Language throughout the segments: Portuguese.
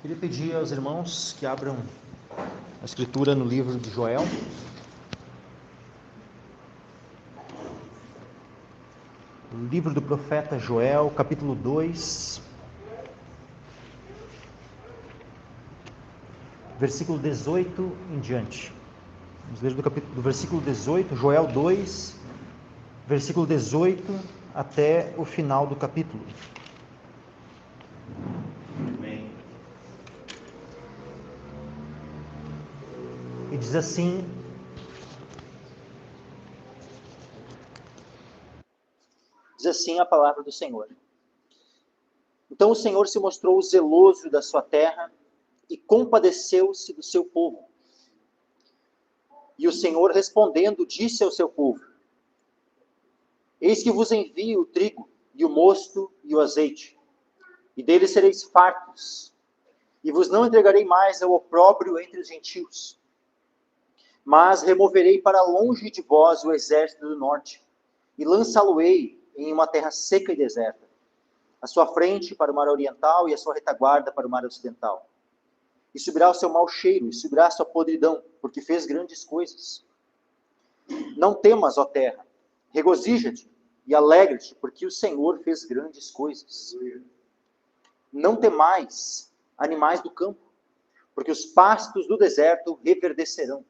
Queria pedir aos irmãos que abram a escritura no livro de Joel. O livro do profeta Joel, capítulo 2, versículo 18 em diante. Vamos ler do versículo 18, Joel 2, versículo 18 até o final do capítulo. E diz assim: a palavra do Senhor. Então o Senhor se mostrou zeloso da sua terra e compadeceu-se do seu povo. E o Senhor respondendo disse ao seu povo: Eis que vos envio o trigo e o mosto e o azeite, e deles sereis fartos, e vos não entregarei mais ao opróbrio entre os gentios. Mas removerei para longe de vós o exército do norte, e lançá-lo-ei em uma terra seca e deserta, a sua frente para o mar oriental e a sua retaguarda para o mar ocidental. E subirá o seu mau cheiro, e subirá a sua podridão, porque fez grandes coisas. Não temas, ó terra, regozija-te e alegra-te, porque o Senhor fez grandes coisas. Não temais, animais do campo, porque os pastos do deserto reverdecerão,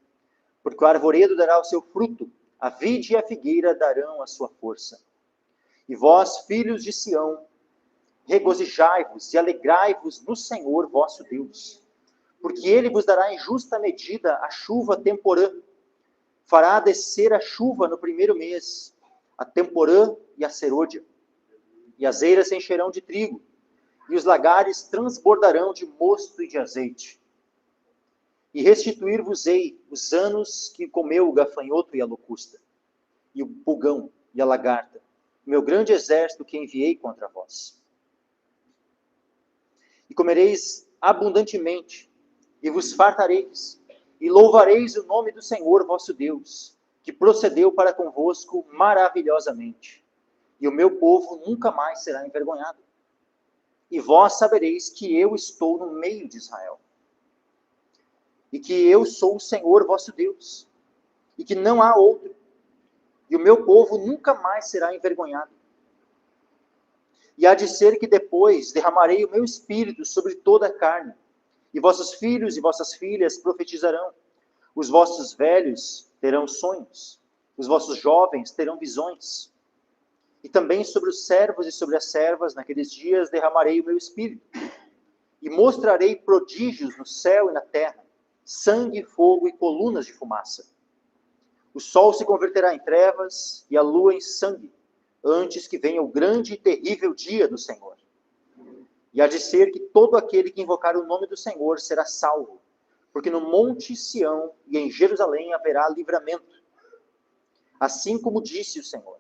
porque o arvoredo dará o seu fruto, a vide e a figueira darão a sua força. E vós, filhos de Sião, regozijai-vos e alegrai-vos no Senhor vosso Deus, porque ele vos dará em justa medida a chuva temporã. Fará descer a chuva no primeiro mês, a temporã e a serôdia. E as eiras se encherão de trigo, e os lagares transbordarão de mosto e de azeite. E restituir-vos-ei os anos que comeu o gafanhoto e a locusta, e o pulgão e a lagarta, o meu grande exército que enviei contra vós. E comereis abundantemente, e vos fartareis, e louvareis o nome do Senhor vosso Deus, que procedeu para convosco maravilhosamente. E o meu povo nunca mais será envergonhado. E vós sabereis que eu estou no meio de Israel, e que eu sou o Senhor vosso Deus, e que não há outro, e o meu povo nunca mais será envergonhado. E há de ser que depois derramarei o meu espírito sobre toda a carne, e vossos filhos e vossas filhas profetizarão, os vossos velhos terão sonhos, os vossos jovens terão visões. E também sobre os servos e sobre as servas, naqueles dias derramarei o meu espírito, e mostrarei prodígios no céu e na terra, sangue, fogo e colunas de fumaça. O sol se converterá em trevas e a lua em sangue, antes que venha o grande e terrível dia do Senhor. E há de ser que todo aquele que invocar o nome do Senhor será salvo, porque no monte Sião e em Jerusalém haverá livramento. Assim como disse o Senhor,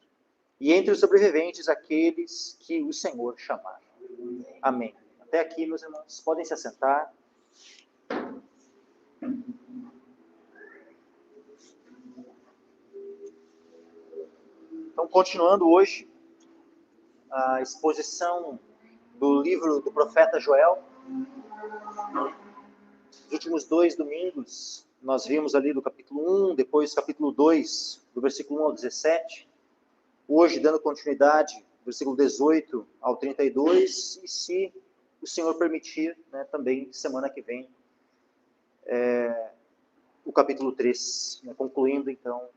e entre os sobreviventes aqueles que o Senhor chamar. Amém. Até aqui, meus irmãos, podem se assentar. Então, continuando hoje a exposição do livro do profeta Joel. Nos últimos 2 domingos, nós vimos ali do capítulo 1, depois capítulo 2, do versículo 1 ao 17. Hoje, dando continuidade, versículo 18 ao 32, e se o Senhor permitir, né, também semana que vem, o capítulo 3, né, concluindo então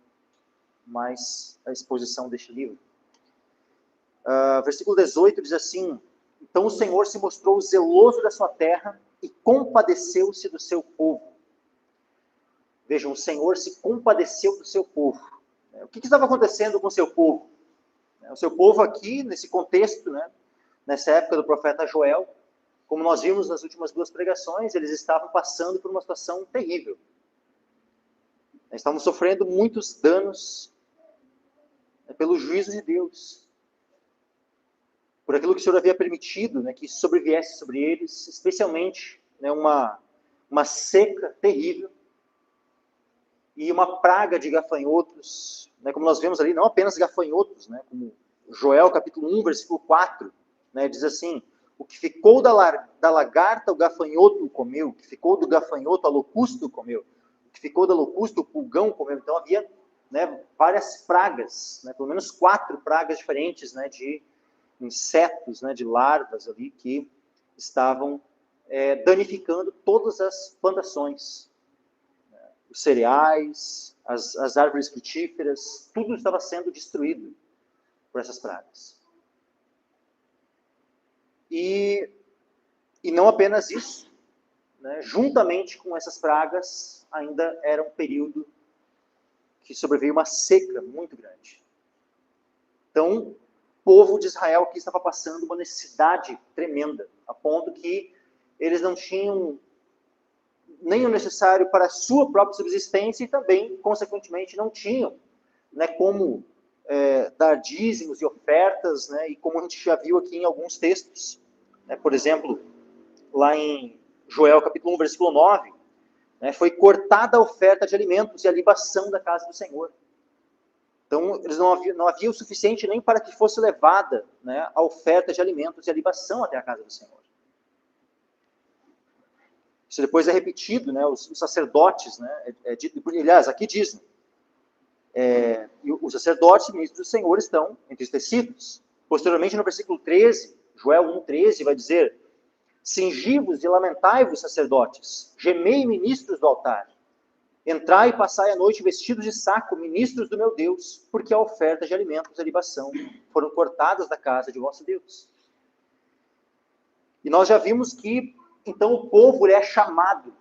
mais a exposição deste livro. Versículo 18 diz assim: Então o Senhor se mostrou zeloso da sua terra e compadeceu-se do seu povo. Vejam, o Senhor se compadeceu do seu povo. O que estava acontecendo com o seu povo? O seu povo aqui, nesse contexto, né, nessa época do profeta Joel, como nós vimos nas últimas 2 pregações, eles estavam passando por uma situação terrível. Eles estavam sofrendo muitos danos pelo juízo de Deus, por aquilo que o Senhor havia permitido, né, que sobreviesse sobre eles, especialmente, né, uma seca terrível e uma praga de gafanhotos, né, como nós vemos ali, não apenas gafanhotos, né, como Joel capítulo 1, versículo 4, né, diz assim: O que ficou da lagarta, o gafanhoto comeu. O que ficou do gafanhoto, a locusta comeu. O que ficou da locusta, o pulgão comeu. Então havia, né, várias pragas, né, pelo menos 4 pragas diferentes, né, de insetos, né, de larvas ali que estavam danificando todas as plantações. Os cereais, as árvores frutíferas, tudo estava sendo destruído por essas pragas. E não apenas isso, né, juntamente com essas pragas, ainda era um período que sobreveio uma seca muito grande. Então, o povo de Israel aqui estava passando uma necessidade tremenda, a ponto que eles não tinham nem o necessário para a sua própria subsistência e também, consequentemente, não tinham, né, como dar dízimos e ofertas, né, e como a gente já viu aqui em alguns textos. Né, por exemplo, lá em Joel capítulo 1, versículo 9, né, foi cortada a oferta de alimentos e a libação da casa do Senhor. Então, eles não havia o suficiente nem para que fosse levada, né, a oferta de alimentos e a libação até a casa do Senhor. Isso depois é repetido, né, os sacerdotes, né, aliás, aqui diz, os sacerdotes e ministros do Senhor estão entristecidos. Posteriormente, no versículo 13, Joel 1,13, vai dizer: Cingi-vos e lamentai-vos, sacerdotes, gemei, ministros do altar. Entrai e passai a noite vestidos de saco, ministros do meu Deus, porque a oferta de alimentos e a libação foram cortadas da casa de vosso Deus. E nós já vimos que, então, o povo é chamado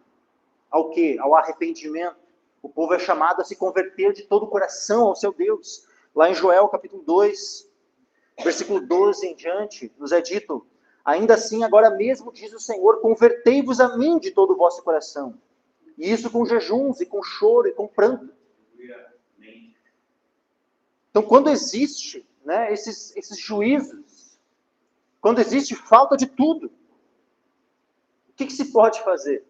ao quê? Ao arrependimento. O povo é chamado a se converter de todo o coração ao seu Deus. Lá em Joel, capítulo 2, versículo 12 em diante, nos é dito: ainda assim, agora mesmo, diz o Senhor, convertei-vos a mim de todo o vosso coração. E isso com jejuns, e com choro, e com pranto. Então, quando existe, né, esses juízos, quando existe falta de tudo, o que se pode fazer?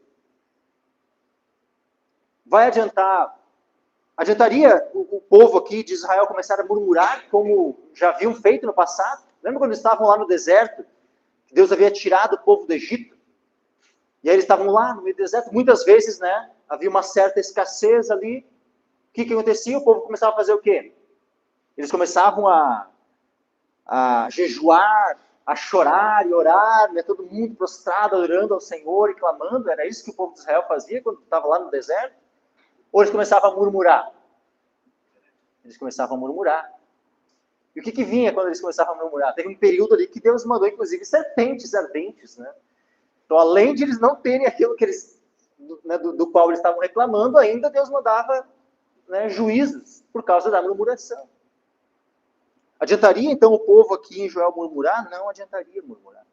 Adiantaria o povo aqui de Israel começar a murmurar, como já haviam feito no passado? Lembra quando eles estavam lá no deserto? Que Deus havia tirado o povo do Egito? E aí eles estavam lá no meio do deserto. Muitas vezes, né, havia uma certa escassez ali. O que acontecia? O povo começava a fazer o quê? Eles começavam a jejuar, a chorar e orar, né, todo mundo prostrado, orando ao Senhor e clamando. Era isso que o povo de Israel fazia quando estava lá no deserto? Ou eles começavam a murmurar? Eles começavam a murmurar. E o que vinha quando eles começavam a murmurar? Teve um período ali que Deus mandou, inclusive, serpentes ardentes, né? Então, além de eles não terem aquilo que eles, né, do qual eles estavam reclamando, ainda Deus mandava, né, juízos por causa da murmuração. Adiantaria, então, o povo aqui em Joel murmurar? Não adiantaria murmurar.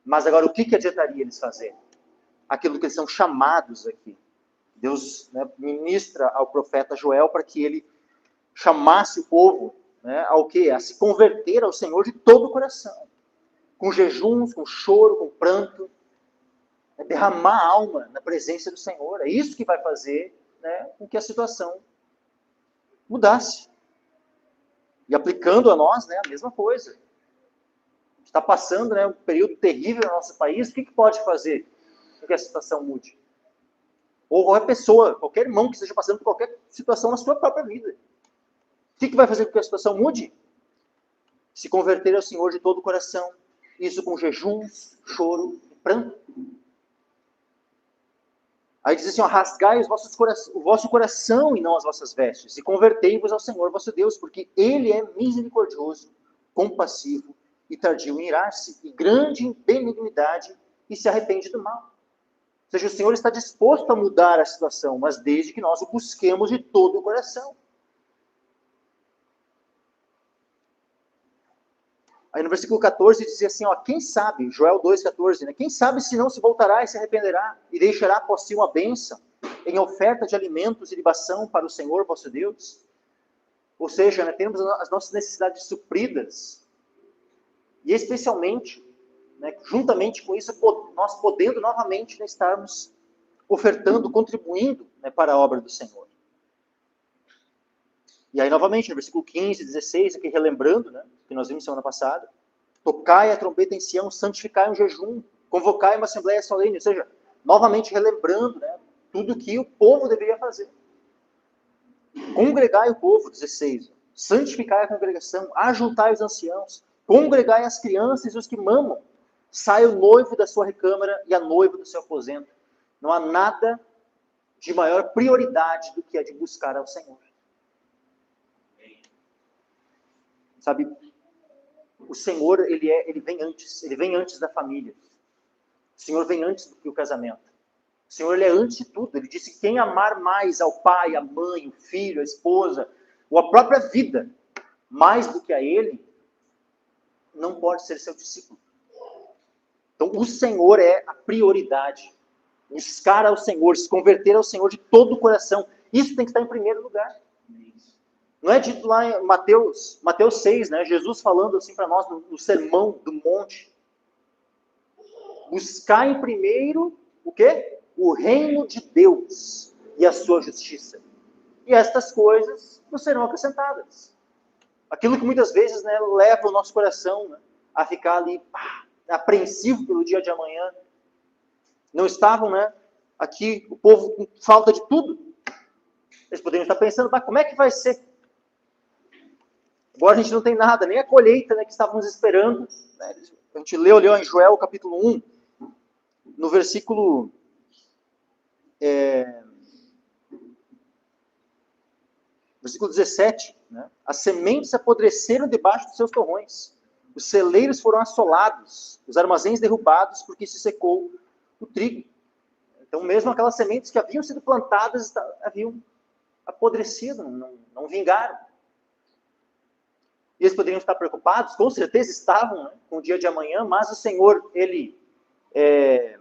Mas agora, o que adiantaria eles fazerem? Aquilo que eles são chamados aqui. Deus, né, ministra ao profeta Joel para que ele chamasse o povo, né, ao quê? A se converter ao Senhor de todo o coração. Com jejuns, com choro, com pranto. Derramar a alma na presença do Senhor. É isso que vai fazer, né, com que a situação mudasse. E aplicando a nós, né, a mesma coisa. Está passando, né, um período terrível no nosso país. O que pode fazer com que a situação mude? Ou qualquer pessoa, qualquer irmão que esteja passando por qualquer situação na sua própria vida. O que vai fazer com que a situação mude? Se converter ao Senhor de todo o coração. Isso com jejuns, choro e pranto. Aí diz assim, ó, rasgai o vosso coração e não as vossas vestes, e convertei-vos ao Senhor vosso Deus, porque Ele é misericordioso, compassivo e tardio em irar-se, e grande em benignidade, e se arrepende do mal. Ou seja, o Senhor está disposto a mudar a situação, mas desde que nós o busquemos de todo o coração. Aí no versículo 14 dizia assim, ó, quem sabe, Joel 2,14, né? Quem sabe se não se voltará e se arrependerá, e deixará por si uma bênção, em oferta de alimentos e libação para o Senhor vosso Deus? Ou seja, né, temos as nossas necessidades supridas, e especialmente, né, juntamente com isso, nós podendo novamente, né, estarmos ofertando, contribuindo, né, para a obra do Senhor. E aí, novamente, no versículo 15, 16, aqui relembrando, né, que nós vimos semana passada, tocai a trombeta em Sião, santificai um jejum, convocai uma assembleia solene, ou seja, novamente relembrando, né, tudo que o povo deveria fazer. Congregai o povo, 16, santificai a congregação, ajuntai os anciãos, congregai as crianças e os que mamam, sai o noivo da sua recâmara e a noiva do seu aposento. Não há nada de maior prioridade do que a de buscar ao Senhor. Sabe, o Senhor, ele vem antes da família. O Senhor vem antes do que o casamento. O Senhor, ele é antes de tudo. Ele disse que quem amar mais ao pai, a mãe, o filho, a esposa, ou a própria vida, mais do que a ele, não pode ser seu discípulo. Então, o Senhor é a prioridade. Buscar ao Senhor, se converter ao Senhor de todo o coração. Isso tem que estar em primeiro lugar. Não é dito lá em Mateus 6, né? Jesus falando assim para nós no Sermão do Monte. Buscar em primeiro o quê? O reino de Deus e a sua justiça. E estas coisas nos serão acrescentadas. Aquilo que muitas vezes, né, leva o nosso coração, né, a ficar ali apreensivo pelo dia de amanhã. Não estavam, né, aqui o povo com falta de tudo. Eles poderiam estar pensando, como é que vai ser? Agora a gente não tem nada, nem a colheita, né, que estávamos esperando. Né? A gente leu em Joel capítulo 1, no versículo 17, né? As sementes apodreceram debaixo dos seus torrões, os celeiros foram assolados, os armazéns derrubados, porque se secou o trigo. Então, mesmo aquelas sementes que haviam sido plantadas, haviam apodrecido, não vingaram. E eles poderiam estar preocupados, com certeza estavam, né, com o dia de amanhã, mas o Senhor, ele é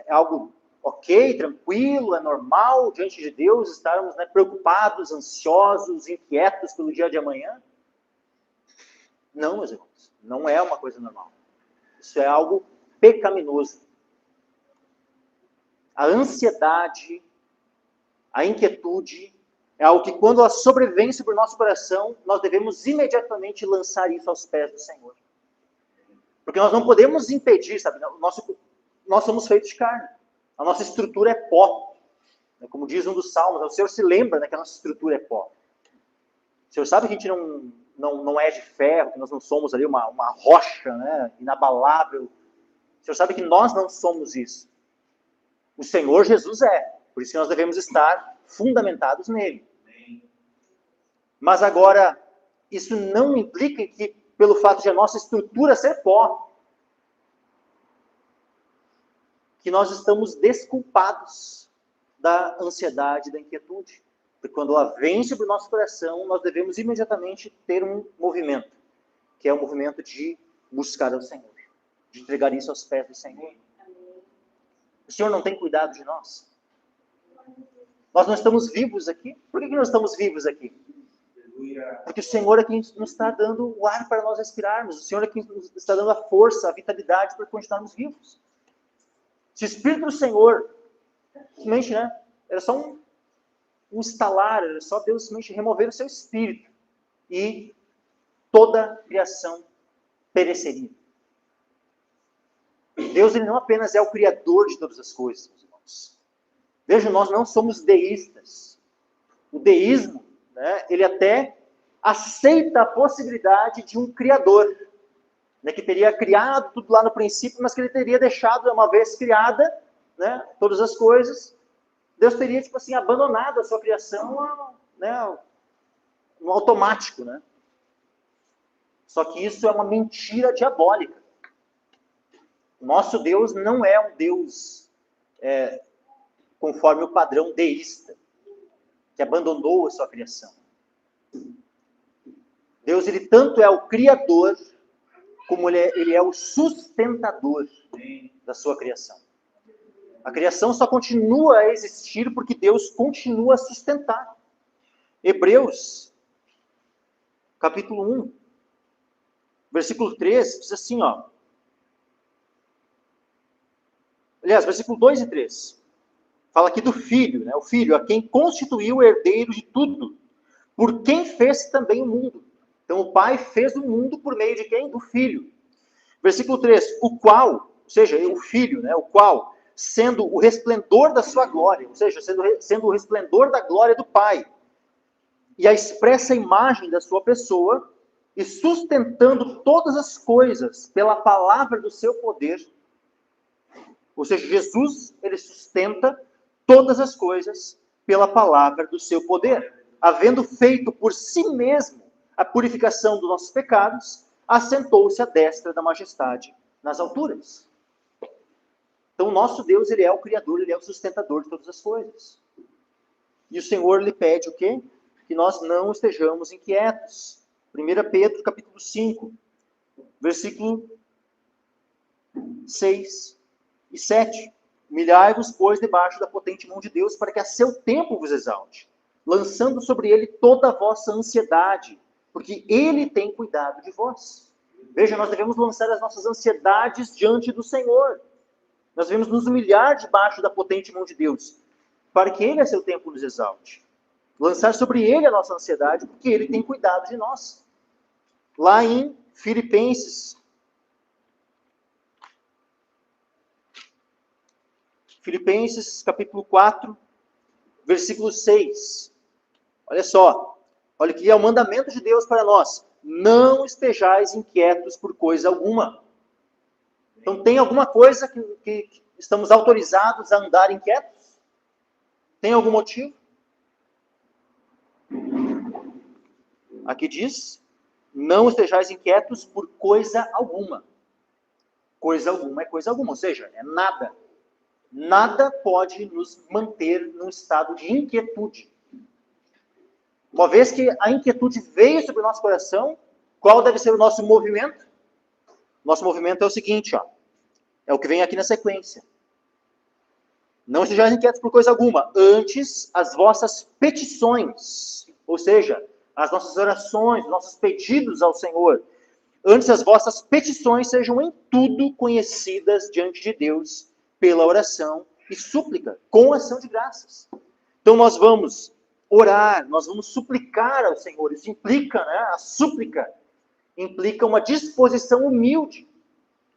algo ok, tranquilo, é normal diante de Deus estarmos, né, preocupados, ansiosos, inquietos pelo dia de amanhã? Não, meus irmãos, não é uma coisa normal. Isso é algo pecaminoso. A ansiedade, a inquietude, é algo que quando ela sobrevém sobre o nosso coração, nós devemos imediatamente lançar isso aos pés do Senhor. Porque nós não podemos impedir, sabe? Nós somos feitos de carne. A nossa estrutura é pó. Como diz um dos salmos, o Senhor se lembra, né, que a nossa estrutura é pó. O Senhor sabe que a gente não é de ferro, que nós não somos ali uma rocha, né, inabalável. O Senhor sabe que nós não somos isso. O Senhor Jesus é. Por isso que nós devemos estar fundamentados nele. Mas agora, isso não implica que, pelo fato de a nossa estrutura ser pó, que nós estamos desculpados da ansiedade, da inquietude. Porque quando ela vem sobre o nosso coração, nós devemos imediatamente ter um movimento, que é o movimento de buscar ao Senhor, de entregar isso aos pés do Senhor. O Senhor não tem cuidado de nós? Nós não estamos vivos aqui? Por que nós estamos vivos aqui? Porque o Senhor é quem nos está dando o ar para nós respirarmos. O Senhor é quem nos está dando a força, a vitalidade para continuarmos vivos. Se o Espírito do Senhor, simplesmente, né, era só um instalar, era só Deus simplesmente remover o seu Espírito, e toda a criação pereceria. Deus, ele não apenas é o Criador de todas as coisas, meus irmãos. Vejam, nós não somos deístas. O deísmo, né, ele até aceita a possibilidade de um Criador, né, que teria criado tudo lá no princípio, mas que ele teria deixado, uma vez criada, né, todas as coisas, Deus teria, tipo assim, abandonado a sua criação, né, no automático, né? Só que isso é uma mentira diabólica. O nosso Deus não é um Deus conforme o padrão deísta, que abandonou a sua criação. Deus, ele tanto é o Criador, como ele é o sustentador da sua criação. A criação só continua a existir porque Deus continua a sustentar. Hebreus, capítulo 1, versículo 3, diz assim, ó. Aliás, versículo 2 e 3. Fala aqui do Filho, né? O Filho, a quem constituiu o herdeiro de tudo, por quem fez também o mundo. Então o Pai fez o mundo por meio de quem? Do Filho. Versículo 3, o qual, ou seja, o Filho, né, o qual, sendo o resplendor da sua glória, ou seja, sendo o resplendor da glória do Pai, e a expressa imagem da sua pessoa, e sustentando todas as coisas pela palavra do seu poder, ou seja, Jesus, ele sustenta todas as coisas pela palavra do seu poder, havendo feito por si mesmo a purificação dos nossos pecados, assentou-se à destra da majestade nas alturas. Então, o nosso Deus, ele é o Criador, ele é o sustentador de todas as coisas. E o Senhor lhe pede o quê? Que nós não estejamos inquietos. 1 Pedro, capítulo 5, versículo 6 e 7. Humilhai-vos, pois, debaixo da potente mão de Deus, para que a seu tempo vos exalte, lançando sobre ele toda a vossa ansiedade, porque ele tem cuidado de vós. Veja, nós devemos lançar as nossas ansiedades diante do Senhor. Nós devemos nos humilhar debaixo da potente mão de Deus, para que ele a seu tempo nos exalte. Lançar sobre ele a nossa ansiedade, porque ele tem cuidado de nós. Lá em Filipenses, capítulo 4, versículo 6. Olha só. Olha que é o mandamento de Deus para nós. Não estejais inquietos por coisa alguma. Então, tem alguma coisa que estamos autorizados a andar inquietos? Tem algum motivo? Aqui diz, não estejais inquietos por coisa alguma. Coisa alguma é coisa alguma, ou seja, é nada. Nada pode nos manter num estado de inquietude. Uma vez que a inquietude veio sobre o nosso coração, qual deve ser o nosso movimento? Nosso movimento é o seguinte, ó, é o que vem aqui na sequência. Não estejais inquietos por coisa alguma, antes as vossas petições, ou seja, as nossas orações, nossos pedidos ao Senhor, antes as vossas petições sejam em tudo conhecidas diante de Deus pela oração e súplica, com ação de graças. Então nós vamos orar, nós vamos suplicar ao Senhor. Isso implica, né, a súplica implica uma disposição humilde,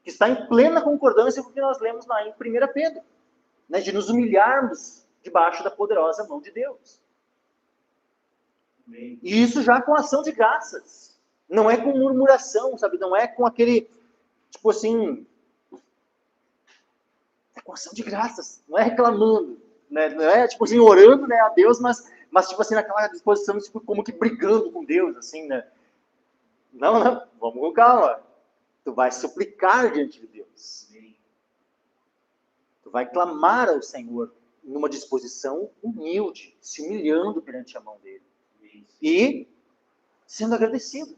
que está em plena concordância com o que nós lemos lá em 1 Pedro, né, de nos humilharmos debaixo da poderosa mão de Deus. E isso já com ação de graças. Não é com murmuração, sabe? Não é com aquele, tipo assim, é com ação de graças, não é reclamando, né? Não é tipo assim, orando, né, a Deus, mas tipo assim, naquela disposição, tipo, como que brigando com Deus, assim, né? Não, vamos com calma. Tu vai suplicar diante de Deus. Tu vai clamar ao Senhor numa disposição humilde, se humilhando perante a mão dele. E sendo agradecido.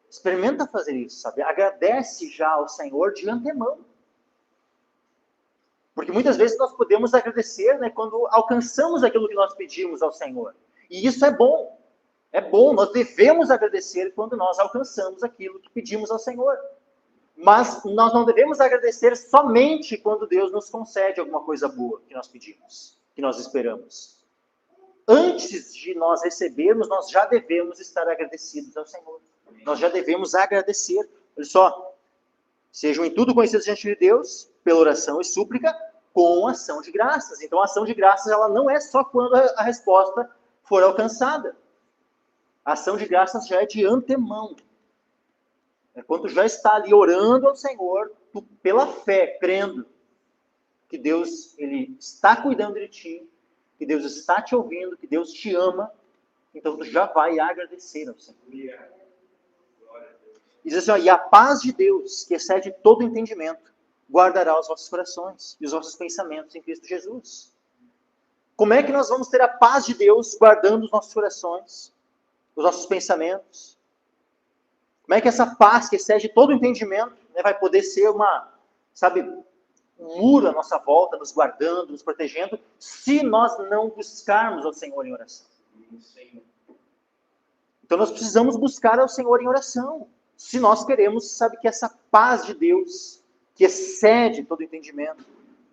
Experimenta fazer isso, sabe? Agradece já ao Senhor de antemão. Porque muitas vezes nós podemos agradecer, né, quando alcançamos aquilo que nós pedimos ao Senhor. E isso é bom. É bom, nós devemos agradecer quando nós alcançamos aquilo que pedimos ao Senhor. Mas nós não devemos agradecer somente quando Deus nos concede alguma coisa boa que nós pedimos, que nós esperamos. Antes de nós recebermos, nós já devemos estar agradecidos ao Senhor. Nós já devemos agradecer. Olha só, sejam em tudo conhecidos diante de Deus, pela oração e súplica, com ação de graças. Então, a ação de graças ela não é só quando a resposta for alcançada. A ação de graças já é de antemão. É quando tu já está ali orando ao Senhor, tu, pela fé, crendo que Deus ele está cuidando de ti, que Deus está te ouvindo, que Deus te ama, então tu já vai agradecer ao Senhor. E diz assim, ó, e a paz de Deus, que excede todo entendimento, guardará os vossos corações e os vossos pensamentos em Cristo Jesus. Como é que nós vamos ter a paz de Deus guardando os nossos corações, os nossos pensamentos? Como é que essa paz que excede todo entendimento, né, vai poder ser um muro à nossa volta, nos guardando, nos protegendo, se nós não buscarmos ao Senhor em oração? Então nós precisamos buscar ao Senhor em oração. Se nós queremos, que essa paz de Deus, que excede todo entendimento,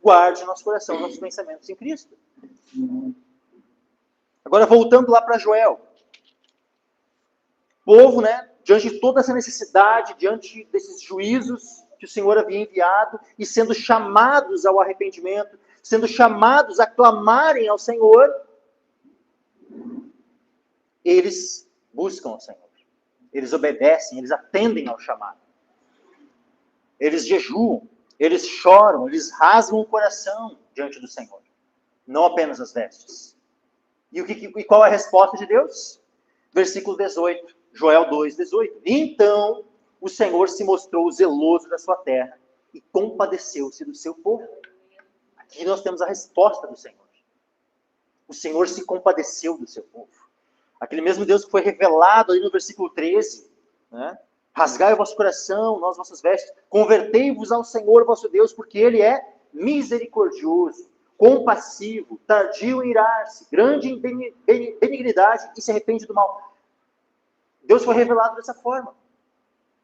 guarde o nosso coração, nossos pensamentos em Cristo. Agora, voltando lá para Joel. povo, né, diante de toda essa necessidade, diante desses juízos que o Senhor havia enviado, e sendo chamados ao arrependimento, sendo chamados a clamarem ao Senhor, eles buscam ao Senhor. Eles obedecem, eles atendem ao chamado. Eles jejuam, eles choram, eles rasgam o coração diante do Senhor. Não apenas as vestes. E qual é a resposta de Deus? Versículo 18, Joel 2:18. Então o Senhor se mostrou zeloso da sua terra e compadeceu-se do seu povo. Aqui nós temos a resposta do Senhor. O Senhor se compadeceu do seu povo. Aquele mesmo Deus que foi revelado ali no versículo 13, né? Rasgai o vosso coração, nós vossas vestes, convertei-vos ao Senhor vosso Deus, porque Ele é misericordioso, compassivo, tardio em irar-se, grande em benignidade e se arrepende do mal. Deus foi revelado dessa forma.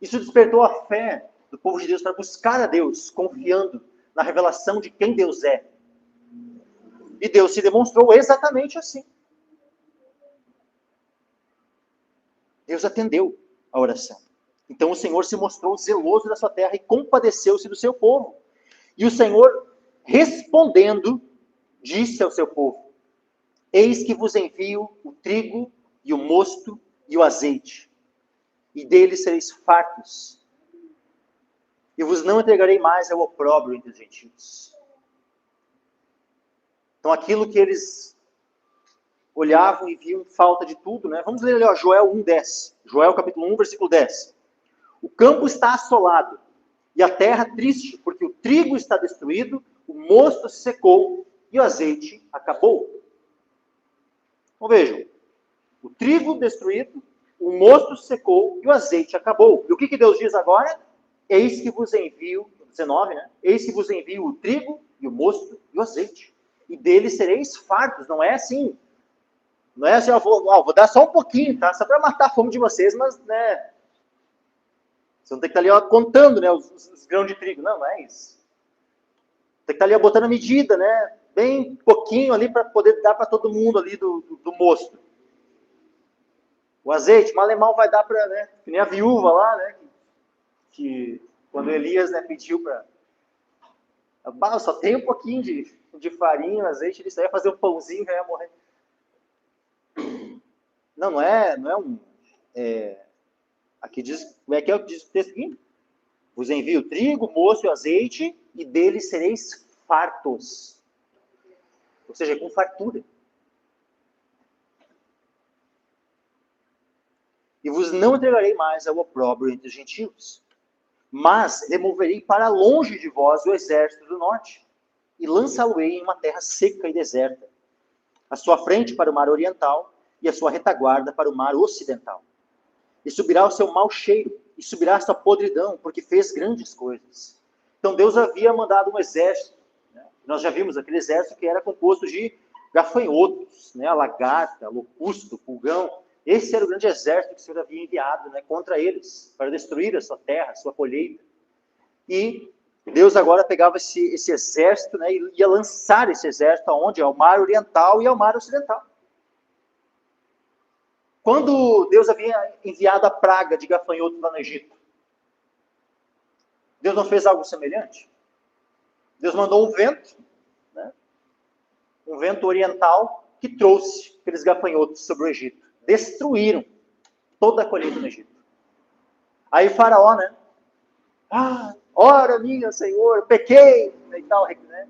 Isso despertou a fé do povo de Deus para buscar a Deus, confiando na revelação de quem Deus é. E Deus se demonstrou exatamente assim. Deus atendeu a oração. Então o Senhor se mostrou zeloso da sua terra e compadeceu-se do seu povo. E o Senhor, respondendo, disse ao seu povo: eis que vos envio o trigo e o mosto e o azeite, e deles sereis fartos, e vos não entregarei mais ao opróbrio entre os gentios. Então aquilo que eles olhavam e viam falta de tudo, né? Vamos ler ali, ó, Joel 1:10. Joel capítulo 1, versículo 10. O campo está assolado, e a terra triste, porque o trigo está destruído, o mosto se secou, e o azeite acabou. Então vejam, o trigo destruído, o mosto se secou, e o azeite acabou. E o que Deus diz agora? Eis que vos envio, 19, né? Eis que vos envio o trigo, e o mosto, e o azeite. E deles sereis fartos, não é assim. Não é assim, vou dar só um pouquinho, tá? Só para matar a fome de vocês, mas, né? Você não tem que estar ali ó, contando, né, os grãos de trigo. Não, não é isso. Tem que estar ali ó, botando a medida, né? Bem pouquinho ali para poder dar para todo mundo ali do mosto. O azeite, mal e mal vai dar para, né? Que nem a viúva lá, né? Que quando Elias, né, pediu para... só tem um pouquinho de farinha, azeite, ele só ia fazer um pãozinho e já ia morrer. Não é um... aqui diz, como é que diz o texto aqui? Vos envio o trigo, mosto e azeite, e deles sereis fartos. Ou seja, com fartura. E vos não entregarei mais ao opróbrio entre os gentios, mas removerei para longe de vós o exército do norte, e lançá-lo-ei em uma terra seca e deserta, a sua frente para o mar oriental, e a sua retaguarda para o mar ocidental. E subirá o seu mau cheiro, e subirá a sua podridão, porque fez grandes coisas. Então Deus havia mandado um exército, né? Nós já vimos aquele exército que era composto de gafanhotos, né? A lagarta, a locusto, pulgão. Esse era o grande exército que o Senhor havia enviado, né, contra eles, para destruir a sua terra, a sua colheita. E Deus agora pegava esse exército, né, e ia lançar esse exército aonde? Ao mar oriental e ao mar ocidental. Quando Deus havia enviado a praga de gafanhotos lá no Egito, Deus não fez algo semelhante? Deus mandou um vento, né, um vento oriental, que trouxe aqueles gafanhotos sobre o Egito. Destruíram toda a colheita no Egito. Aí Faraó, né? Ora minha, Senhor, pequei, e tal, né?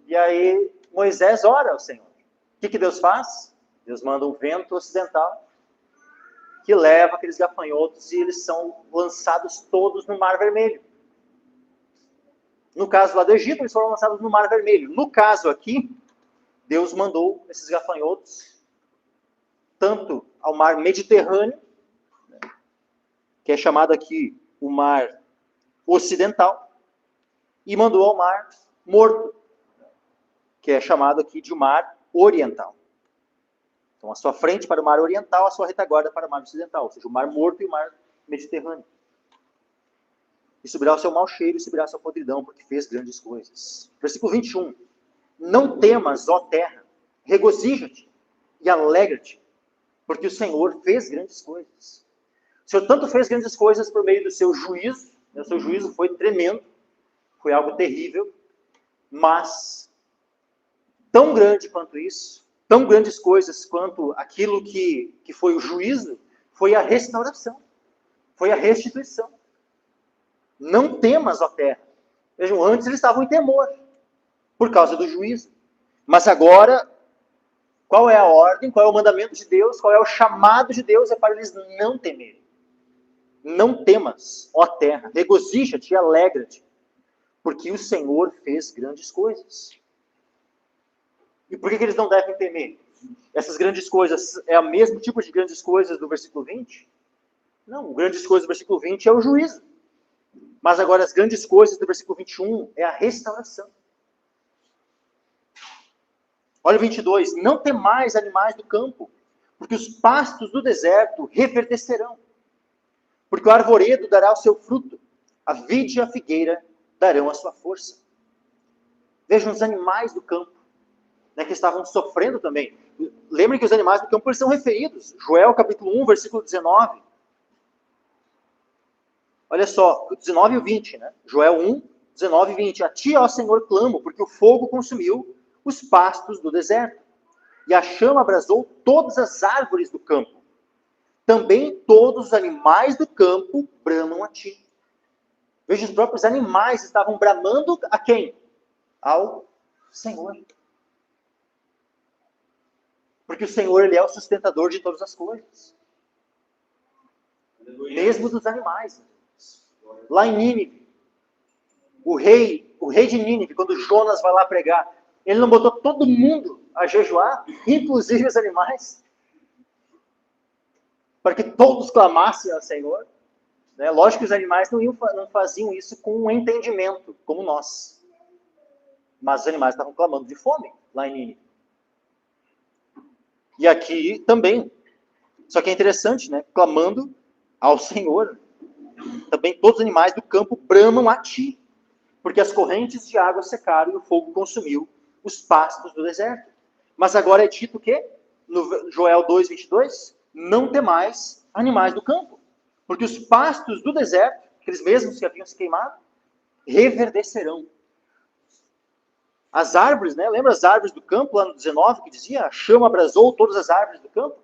E aí Moisés ora ao Senhor. O que Deus faz? Deus manda um vento ocidental que leva aqueles gafanhotos e eles são lançados todos no Mar Vermelho. No caso lá do Egito, eles foram lançados no Mar Vermelho. No caso aqui, Deus mandou esses gafanhotos tanto ao Mar Mediterrâneo, que é chamado aqui o Mar Ocidental, e mandou ao Mar Morto, que é chamado aqui de Mar Oriental. Então, a sua frente para o Mar Oriental, a sua retaguarda para o Mar Ocidental, ou seja, o Mar Morto e o Mar Mediterrâneo. E subirá o seu mau cheiro e subirá a sua podridão, porque fez grandes coisas. Versículo 21. Não temas, ó terra, regozija-te e alegra-te, porque o Senhor fez grandes coisas. O Senhor tanto fez grandes coisas por meio do seu juízo, né? O seu juízo foi tremendo, foi algo terrível, mas tão grande quanto isso, tão grandes coisas quanto aquilo que foi o juízo, foi a restauração, foi a restituição. Não temas, ó terra. Vejam, antes eles estavam em temor, por causa do juízo. Mas agora, qual é a ordem, qual é o mandamento de Deus, qual é o chamado de Deus? É para eles não temerem. Não temas, ó terra, regozija-te e alegra-te, porque o Senhor fez grandes coisas. E por que eles não devem temer? Essas grandes coisas é o mesmo tipo de grandes coisas do versículo 20? Não, grandes coisas do versículo 20 é o juízo. Mas agora as grandes coisas do versículo 21 é a restauração. Olha o 22. Não temais animais do campo, porque os pastos do deserto reverdecerão. Porque o arvoredo dará o seu fruto, a vide e a figueira darão a sua força. Vejam os animais do campo, né, que estavam sofrendo também. Lembrem que os animais do campo eles são referidos. Joel capítulo 1, versículo 19. Olha só, o 19 e o 20, né? Joel 1, 19 e 20. A ti, ó Senhor, clamo, porque o fogo consumiu os pastos do deserto, e a chama abrasou todas as árvores do campo. Também todos os animais do campo bramam a ti. Veja, os próprios animais estavam bramando a quem? Ao Senhor. Porque o Senhor, Ele é o sustentador de todas as coisas. Mesmo dos animais. Lá em Nínive, o rei de Nínive, quando Jonas vai lá pregar, ele não botou todo mundo a jejuar, inclusive os animais, para que todos clamassem ao Senhor. Né? Lógico que os animais não faziam isso com um entendimento, como nós. Mas os animais estavam clamando de fome lá em Nínive. E aqui também. Só que é interessante, né? Clamando ao Senhor. Também todos os animais do campo bramam a ti, porque as correntes de água secaram e o fogo consumiu os pastos do deserto. Mas agora é dito o quê? No Joel 2, 22, não temais animais do campo, porque os pastos do deserto, aqueles mesmos que haviam se queimado, reverdecerão. As árvores, né? Lembra as árvores do campo, lá no 19, que dizia, a chama abrasou todas as árvores do campo?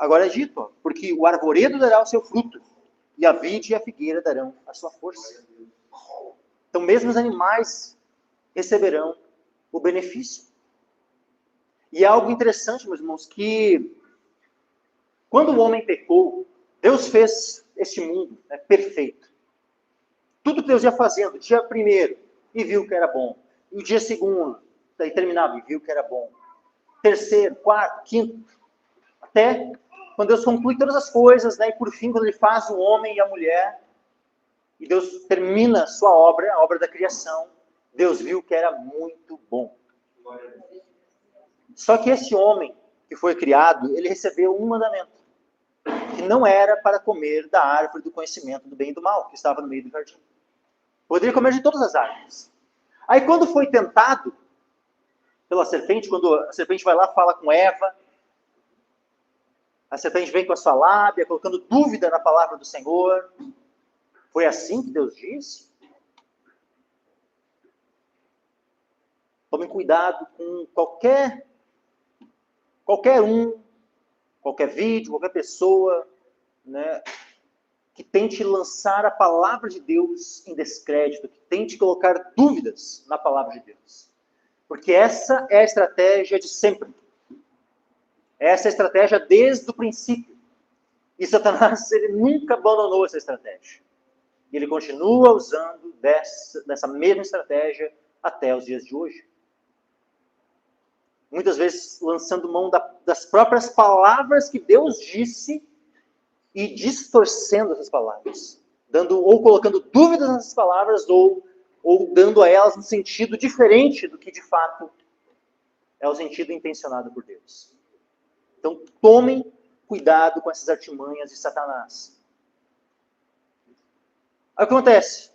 Agora é dito, ó, porque o arvoredo dará o seu fruto, e a vide e a figueira darão a sua força. Então, mesmo os animais receberão o benefício. E é algo interessante, meus irmãos, que quando o homem pecou, Deus fez este mundo, né, perfeito. Tudo que Deus ia fazendo, dia primeiro, e viu que era bom. E o dia segundo, daí terminava, e viu que era bom. Terceiro, quarto, quinto, até quando Deus conclui todas as coisas, né, e por fim, quando Ele faz o homem e a mulher, e Deus termina a sua obra, a obra da criação, Deus viu que era muito bom. Só que esse homem que foi criado, ele recebeu um mandamento, que não era para comer da árvore do conhecimento do bem e do mal, que estava no meio do jardim. Poderia comer de todas as árvores. Aí quando foi tentado pela serpente, quando a serpente vai lá, fala com Eva, a serpente vem com a sua lábia, colocando dúvida na palavra do Senhor. Foi assim que Deus disse? Tomem cuidado com qualquer vídeo, qualquer pessoa, né, que tente lançar a palavra de Deus em descrédito, que tente colocar dúvidas na palavra de Deus. Porque essa é a estratégia de sempre. Essa é a estratégia desde o princípio. E Satanás, ele nunca abandonou essa estratégia. E ele continua usando dessa mesma estratégia até os dias de hoje. Muitas vezes lançando mão das próprias palavras que Deus disse e distorcendo essas palavras. Ou colocando dúvidas nessas palavras ou dando a elas um sentido diferente do que de fato é o sentido intencionado por Deus. Então tomem cuidado com essas artimanhas de Satanás. Aí o que acontece?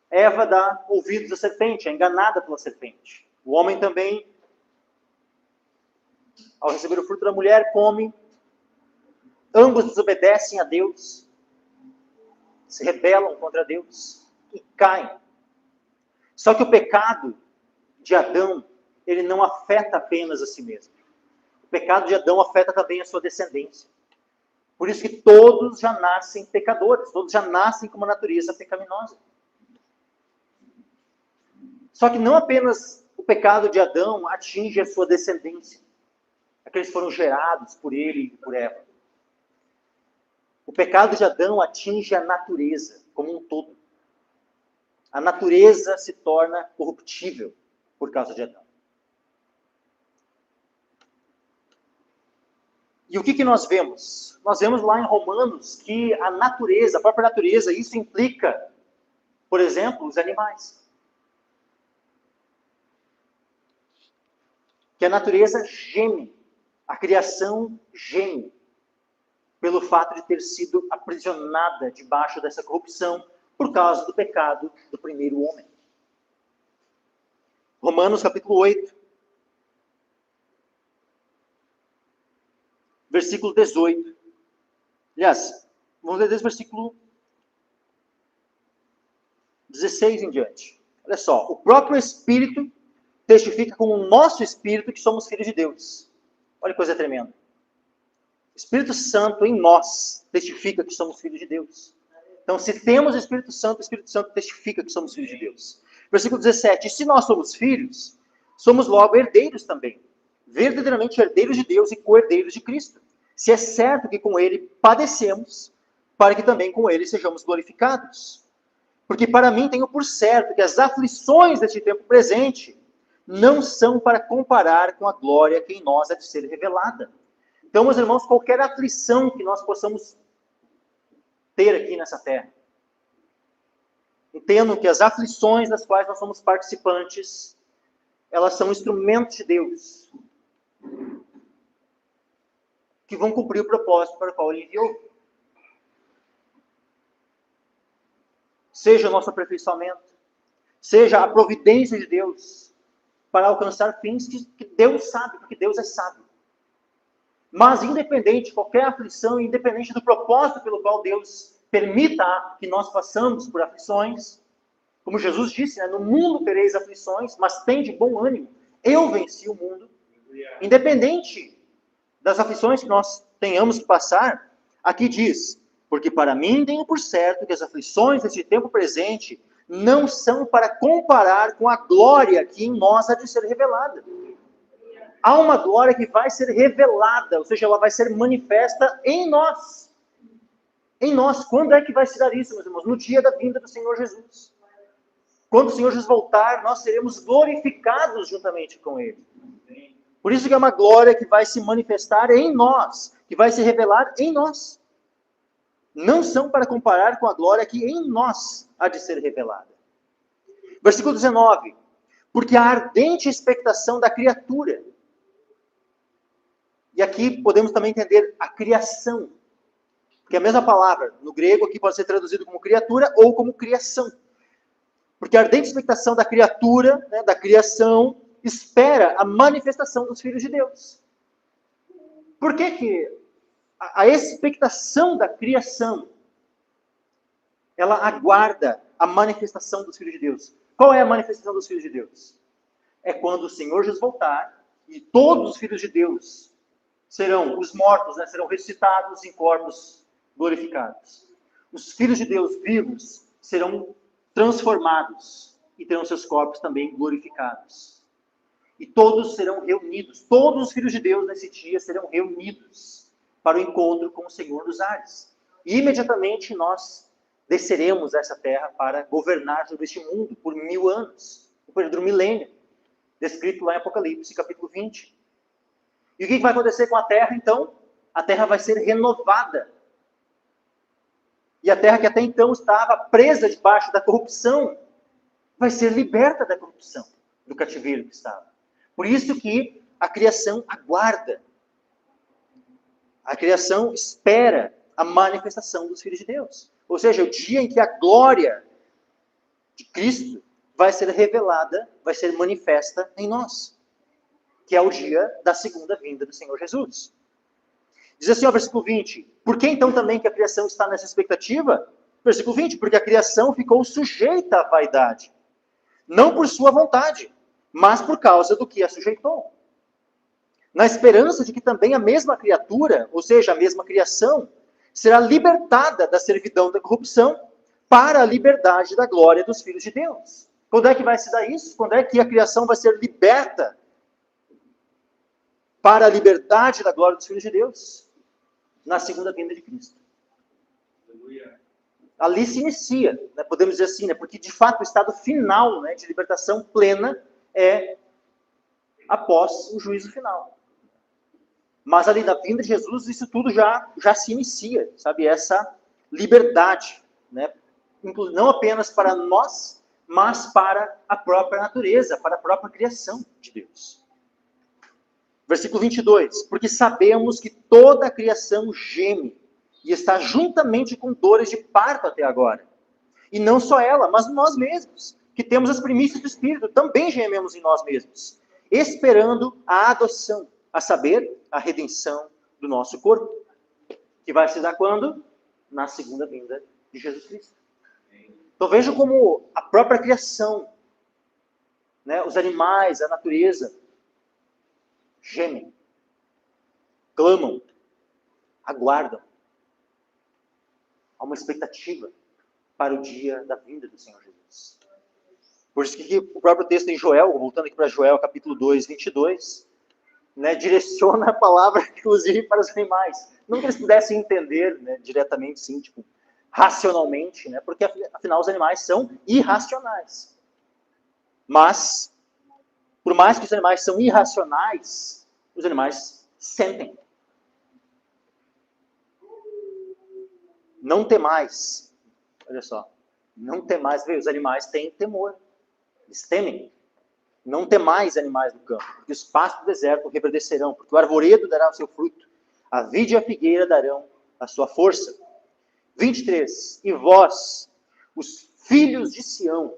Eva dá ouvidos à serpente, é enganada pela serpente. O homem também, ao receber o fruto da mulher, come. Ambos desobedecem a Deus. se rebelam contra Deus e caem. Só que o pecado de Adão, ele não afeta apenas a si mesmo. O pecado de Adão afeta também a sua descendência. Por isso que todos já nascem pecadores, todos já nascem com uma natureza pecaminosa. Só que não apenas o pecado de Adão atinge a sua descendência, aqueles que foram gerados por ele e por Eva. O pecado de Adão atinge a natureza como um todo. A natureza se torna corruptível por causa de Adão. E o que nós vemos? Nós vemos lá em Romanos que a natureza, a própria natureza, isso implica, por exemplo, os animais. Que a natureza geme, a criação geme, pelo fato de ter sido aprisionada debaixo dessa corrupção por causa do pecado do primeiro homem. Romanos capítulo 8, versículo 18. Aliás, vamos ler desde o versículo 16 em diante. Olha só, o próprio Espírito testifica com o nosso Espírito que somos filhos de Deus. Olha que coisa tremenda. O Espírito Santo em nós testifica que somos filhos de Deus. Então, se temos o Espírito Santo testifica que somos filhos de Deus. Versículo 17. E se nós somos filhos, somos logo herdeiros também. Verdadeiramente herdeiros de Deus e co-herdeiros de Cristo. Se é certo que com ele padecemos, para que também com ele sejamos glorificados. Porque para mim tenho por certo que as aflições deste tempo presente não são para comparar com a glória que em nós há de ser revelada. Então, meus irmãos, qualquer aflição que nós possamos ter aqui nessa terra, entendam que as aflições das quais nós somos participantes, elas são instrumentos de Deus, que vão cumprir o propósito para o qual Ele enviou. Seja o nosso aperfeiçoamento, seja a providência de Deus para alcançar fins que Deus sabe, porque Deus é sábio. Mas independente de qualquer aflição, independente do propósito pelo qual Deus permita que nós passamos por aflições, como Jesus disse, né, no mundo tereis aflições, mas tende bom ânimo. Eu venci o mundo. Independente das aflições que nós tenhamos que passar, aqui diz, porque para mim tenho por certo que as aflições deste tempo presente não são para comparar com a glória que em nós há de ser revelada. Há uma glória que vai ser revelada, ou seja, ela vai ser manifesta em nós. Em nós. Quando é que vai se dar isso, meus irmãos? No dia da vinda do Senhor Jesus. Quando o Senhor Jesus voltar, nós seremos glorificados juntamente com Ele. Por isso que é uma glória que vai se manifestar em nós, que vai se revelar em nós. Não são para comparar com a glória que em nós há de ser revelada. Versículo 19. Porque a ardente expectação da criatura. E aqui podemos também entender a criação. Porque a mesma palavra, no grego, aqui pode ser traduzido como criatura ou como criação. Porque a ardente expectação da criatura, né, da criação, espera a manifestação dos filhos de Deus. Por que a expectação da criação, ela aguarda a manifestação dos filhos de Deus? Qual é a manifestação dos filhos de Deus? É quando o Senhor Jesus voltar e todos os filhos de Deus serão, os mortos, né, serão ressuscitados em corpos glorificados. Os filhos de Deus vivos serão transformados e terão seus corpos também glorificados. E todos serão reunidos, todos os filhos de Deus nesse dia serão reunidos para o encontro com o Senhor dos ares. E imediatamente nós desceremos a essa terra para governar sobre este mundo por 1000 anos, o período do milênio, descrito lá em Apocalipse, capítulo 20. E o que vai acontecer com a terra, então? A terra vai ser renovada. E a terra que até então estava presa debaixo da corrupção, vai ser liberta da corrupção, do cativeiro que estava. Por isso que a criação aguarda. A criação espera a manifestação dos filhos de Deus. Ou seja, o dia em que a glória de Cristo vai ser revelada, vai ser manifesta em nós. Que é o dia da segunda vinda do Senhor Jesus. Diz assim, ó, versículo 20. Por que então também que a criação está nessa expectativa? Versículo 20, porque a criação ficou sujeita à vaidade, não por sua vontade, mas por causa do que a sujeitou. Na esperança de que também a mesma criatura, ou seja, a mesma criação, será libertada da servidão da corrupção para a liberdade da glória dos filhos de Deus. Quando é que vai se dar isso? Quando é que a criação vai ser liberta para a liberdade da glória dos filhos de Deus? Na segunda vinda de Cristo. Ali se inicia, né, podemos dizer assim, né, porque de fato o estado final, né, de libertação plena é após o juízo final. Mas ali na vinda de Jesus, isso tudo já se inicia, sabe? Essa liberdade, né? Não apenas para nós, mas para a própria natureza, para a própria criação de Deus. Versículo 22. Porque sabemos que toda a criação geme e está juntamente com dores de parto até agora. E não só ela, mas nós mesmos, que temos as primícias do Espírito, também gememos em nós mesmos, esperando a adoção, a saber, a redenção do nosso corpo, que vai se dar quando? Na segunda vinda de Jesus Cristo. Então vejam como a própria criação, né, os animais, a natureza, gemem, clamam, aguardam. Há uma expectativa para o dia da vinda do Senhor Jesus. Por isso que o próprio texto em Joel, voltando aqui para Joel, capítulo 2, 22, né, direciona a palavra, inclusive, para os animais. Não que eles pudessem entender, né, diretamente, sim, tipo, racionalmente, né, porque, afinal, os animais são irracionais. Mas, por mais que os animais são irracionais, os animais sentem. Não temais. Olha só. Não temais. Os animais têm temor. Eles temem. Não temais, animais do campo, porque os pastos do deserto reverdecerão, porque o arvoredo dará o seu fruto, a vide e a figueira darão a sua força. 23. E vós, os filhos de Sião,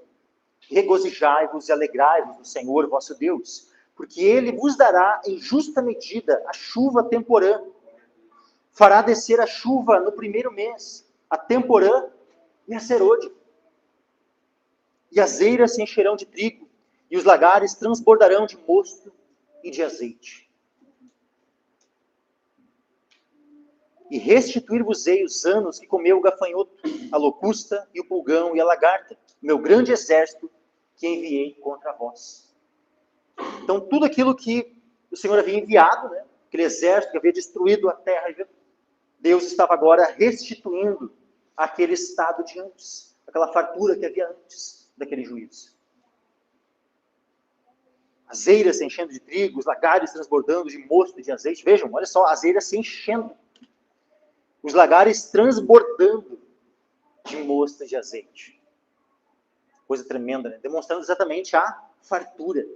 regozijai-vos e alegrai-vos no Senhor vosso Deus, porque ele vos dará em justa medida a chuva temporã. Fará descer a chuva no primeiro mês, a temporã e a serôdia. E as eiras se encherão de trigo, e os lagares transbordarão de mosto e de azeite. E restituir-vos-ei os anos que comeu o gafanhoto, a locusta e o pulgão e a lagarta, meu grande exército que enviei contra vós. Então, tudo aquilo que o Senhor havia enviado, né, aquele exército que havia destruído a terra, Deus estava agora restituindo aquele estado de antes, aquela fartura que havia antes daquele juízo. As eiras se enchendo de trigo, os lagares transbordando de mosto e de azeite. Vejam, olha só, as eiras se enchendo. Os lagares transbordando de mosto e de azeite. Coisa tremenda, né? Demonstrando exatamente a fartura.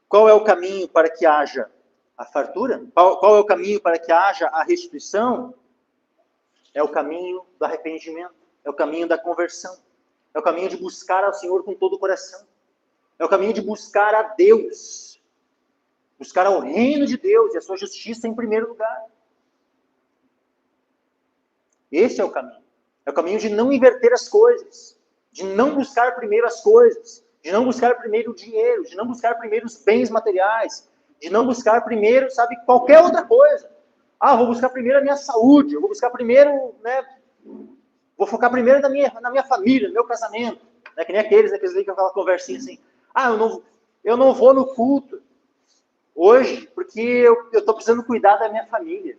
Qual é o caminho para que haja a fartura? Qual é o caminho para que haja a restituição? É o caminho do arrependimento. É o caminho da conversão. É o caminho de buscar ao Senhor com todo o coração. É o caminho de buscar a Deus. Buscar ao reino de Deus e a sua justiça em primeiro lugar. Esse é o caminho. É o caminho de não inverter as coisas. De não buscar primeiro as coisas. De não buscar primeiro o dinheiro. De não buscar primeiro os bens materiais. De não buscar primeiro, sabe, qualquer outra coisa. Ah, vou buscar primeiro a minha saúde. Eu vou buscar primeiro, né... Vou focar primeiro na minha família, no meu casamento. Né? Que nem aqueles que com aquela conversinha assim. Ah, eu não vou no culto hoje porque eu estou precisando cuidar da minha família.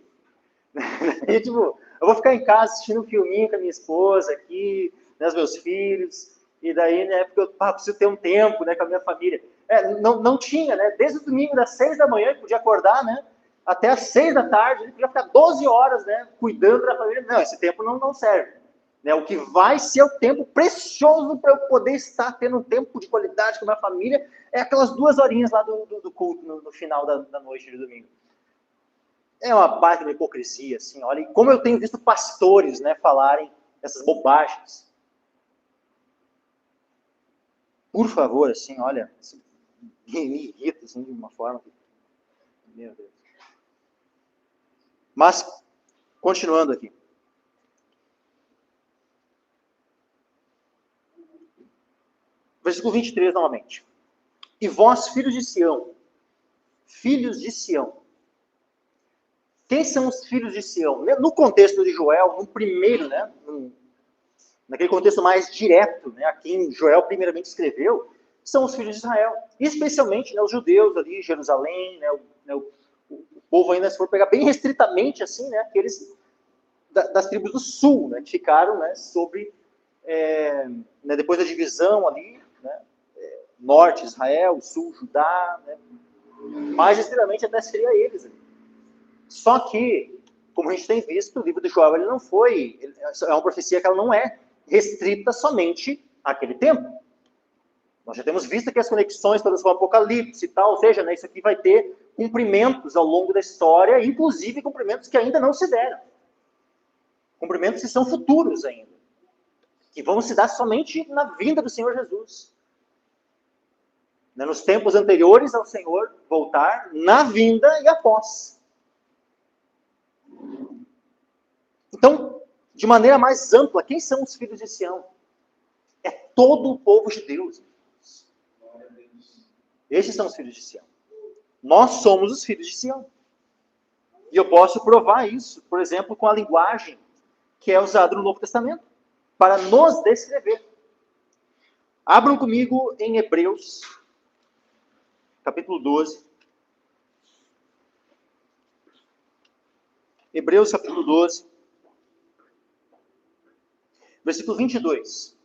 E, tipo, eu vou ficar em casa assistindo um filminho com a minha esposa aqui, né, os meus filhos. E daí, né, porque eu preciso ter um tempo, né, com a minha família. Não tinha, né? Desde o domingo, das 6 da manhã, que podia acordar, né? Até às 6 da tarde, ele podia ficar 12 horas, né, cuidando da família. Não, esse tempo não serve. Né, o que vai ser o tempo precioso para eu poder estar tendo um tempo de qualidade com a minha família é aquelas 2 horinhas lá do culto no final da noite de domingo. É uma baita de hipocrisia, assim, olha, e como eu tenho visto pastores, né, falarem essas bobagens. Por favor, assim, olha, me irrita, assim, de uma forma que... Meu Deus. Mas, continuando aqui. Versículo 23 novamente. E vós, filhos de Sião, filhos de Sião. Quem são os filhos de Sião? No contexto de Joel, no primeiro, né, naquele contexto mais direto, né, a quem Joel primeiramente escreveu, são os filhos de Israel. Especialmente, né, os judeus ali, Jerusalém, né, o povo ainda, se for pegar bem restritamente, assim, né, aqueles das tribos do sul, né, que ficaram, né, sobre, né, depois da divisão ali, né, norte Israel, sul Judá, né, mais restritamente até seria eles ali. Só que, como a gente tem visto, o livro de Joel ele não foi, é uma profecia que ela não é restrita somente àquele tempo. Nós já temos visto que as conexões todas com o Apocalipse e tal, ou seja, né, isso aqui vai ter cumprimentos ao longo da história, inclusive cumprimentos que ainda não se deram. Cumprimentos que são futuros ainda. Que vão se dar somente na vinda do Senhor Jesus. Nos tempos anteriores ao Senhor voltar, na vinda e após. Então, de maneira mais ampla, quem são os filhos de Sião? É todo o povo de Deus. Esses são os filhos de Sião. Nós somos os filhos de Sião. E eu posso provar isso, por exemplo, com a linguagem que é usada no Novo Testamento, para nos descrever. Abram comigo em Hebreus, capítulo 12. Hebreus, capítulo 12. Versículo 22.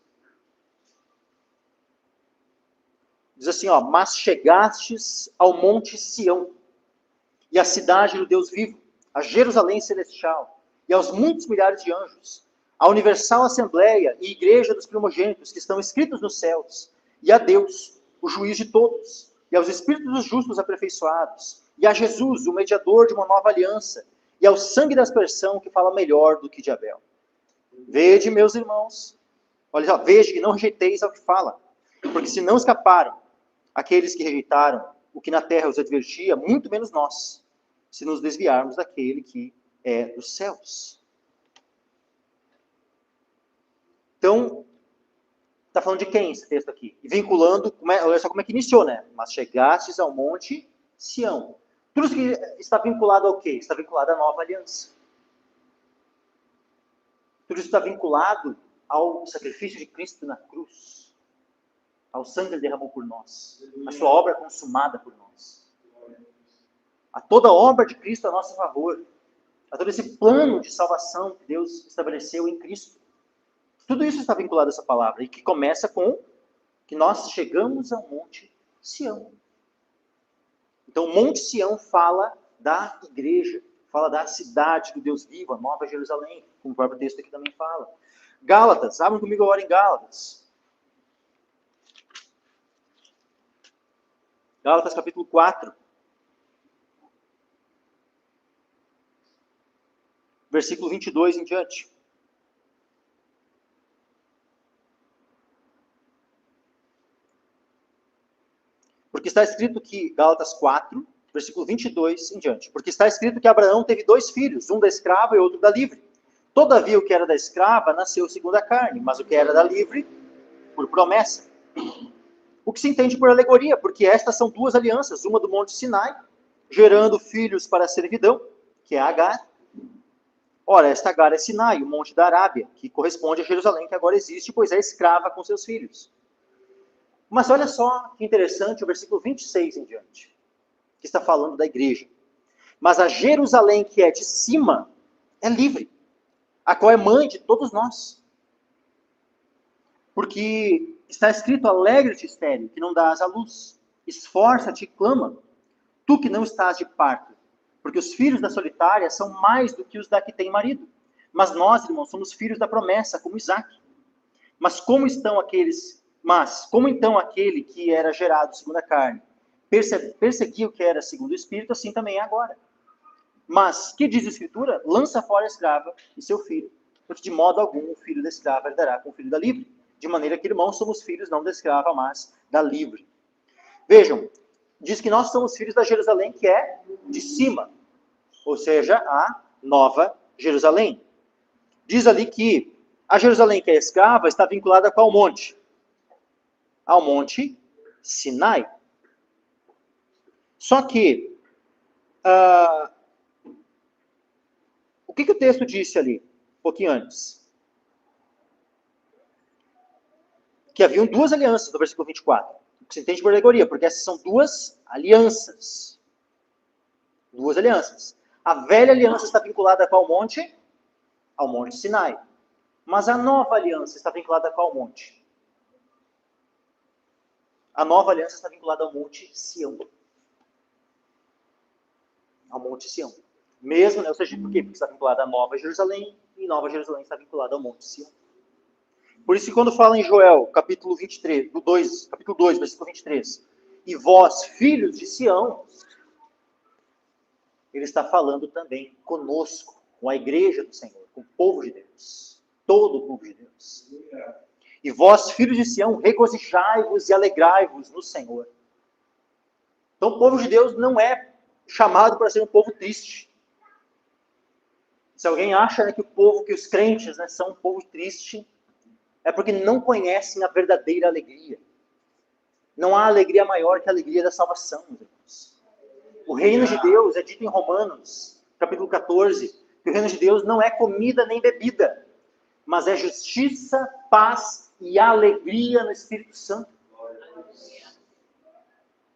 Diz assim, ó, mas chegastes ao monte Sião, e à cidade do Deus vivo, a Jerusalém celestial, e aos muitos milhares de anjos, à universal assembleia e igreja dos primogênitos que estão escritos nos céus, e a Deus, o juiz de todos, e aos espíritos dos justos aperfeiçoados, e a Jesus, o mediador de uma nova aliança, e ao sangue da aspersão que fala melhor do que de Abel. Vede, meus irmãos, olha só, veja que não rejeiteis ao que fala, porque se não escaparam aqueles que rejeitaram o que na terra os advertia, muito menos nós, se nos desviarmos daquele que é dos céus. Então, está falando de quem esse texto aqui? E vinculando, olha só como é que iniciou, né? Mas chegastes ao monte Sião. Tudo isso que está vinculado ao quê? Está vinculado à nova aliança. Tudo isso está vinculado ao sacrifício de Cristo na cruz. Ao sangue que ele derramou por nós. A sua obra consumada por nós. A toda a obra de Cristo a nosso favor. A todo esse plano de salvação que Deus estabeleceu em Cristo. Tudo isso está vinculado a essa palavra. E que começa com que nós chegamos ao monte Sião. Então, o monte Sião fala da igreja. Fala da cidade do Deus vivo, a Nova Jerusalém. Como o próprio texto aqui também fala. Gálatas, abram comigo agora em Gálatas. Gálatas capítulo 4. Versículo 22 em diante. Porque está escrito que, Gálatas 4, versículo 22 em diante. Porque está escrito que Abraão teve 2 filhos, um da escrava e outro da livre. Todavia, o que era da escrava nasceu segundo a carne, mas o que era da livre, por promessa. O que se entende por alegoria, porque estas são 2 alianças, uma do monte Sinai, gerando filhos para a servidão, que é Agar. Ora, esta Agar é Sinai, o monte da Arábia, que corresponde a Jerusalém, que agora existe, pois é escrava com seus filhos. Mas olha só que interessante o versículo 26 em diante, que está falando da igreja. Mas a Jerusalém que é de cima é livre, a qual é mãe de todos nós. Porque está escrito, alegre-te, estéril, que não dás à luz. Esforça-te e clama, tu que não estás de parto. Porque os filhos da solitária são mais do que os da que tem marido. Mas nós, irmãos, somos filhos da promessa, como Isaque. Mas como então aquele que era gerado segundo a carne perseguia o que era segundo o Espírito, assim também é agora. Mas, que diz a Escritura? Lança fora a escrava e seu filho, porque de modo algum o filho da escrava herdará com o filho da livre. De maneira que, irmãos, somos filhos não da escrava, mas da livre. Vejam, diz que nós somos filhos da Jerusalém que é de cima, ou seja, a Nova Jerusalém. Diz ali que a Jerusalém que é escrava está vinculada a qual monte? ao Monte Sinai. Só que, o que o texto disse ali, um pouquinho antes? Que haviam duas alianças no versículo 24. O que se entende por alegoria, porque essas são duas alianças. Duas alianças. A velha aliança está vinculada a qual monte? Ao Monte Sinai. Mas a nova aliança está vinculada a qual monte? A nova aliança está vinculada ao Monte Sião. Ao Monte Sião. Mesmo, né? Ou seja, por quê? Porque está vinculada a Nova Jerusalém, e Nova Jerusalém está vinculada ao Monte Sião. Por isso que quando fala em Joel, capítulo 23, capítulo 2, versículo 23, e vós, filhos de Sião, ele está falando também conosco, com a igreja do Senhor, com o povo de Deus, todo o povo de Deus. E vós, filhos de Sião, regozijai-vos e alegrai-vos no Senhor. Então o povo de Deus não é chamado para ser um povo triste. Se alguém acha, né, que os crentes, né, são um povo triste, é porque não conhecem a verdadeira alegria. Não há alegria maior que a alegria da salvação, meus irmãos. O reino de Deus é dito em Romanos, capítulo 14, que o reino de Deus não é comida nem bebida, mas é justiça, paz e alegria no Espírito Santo.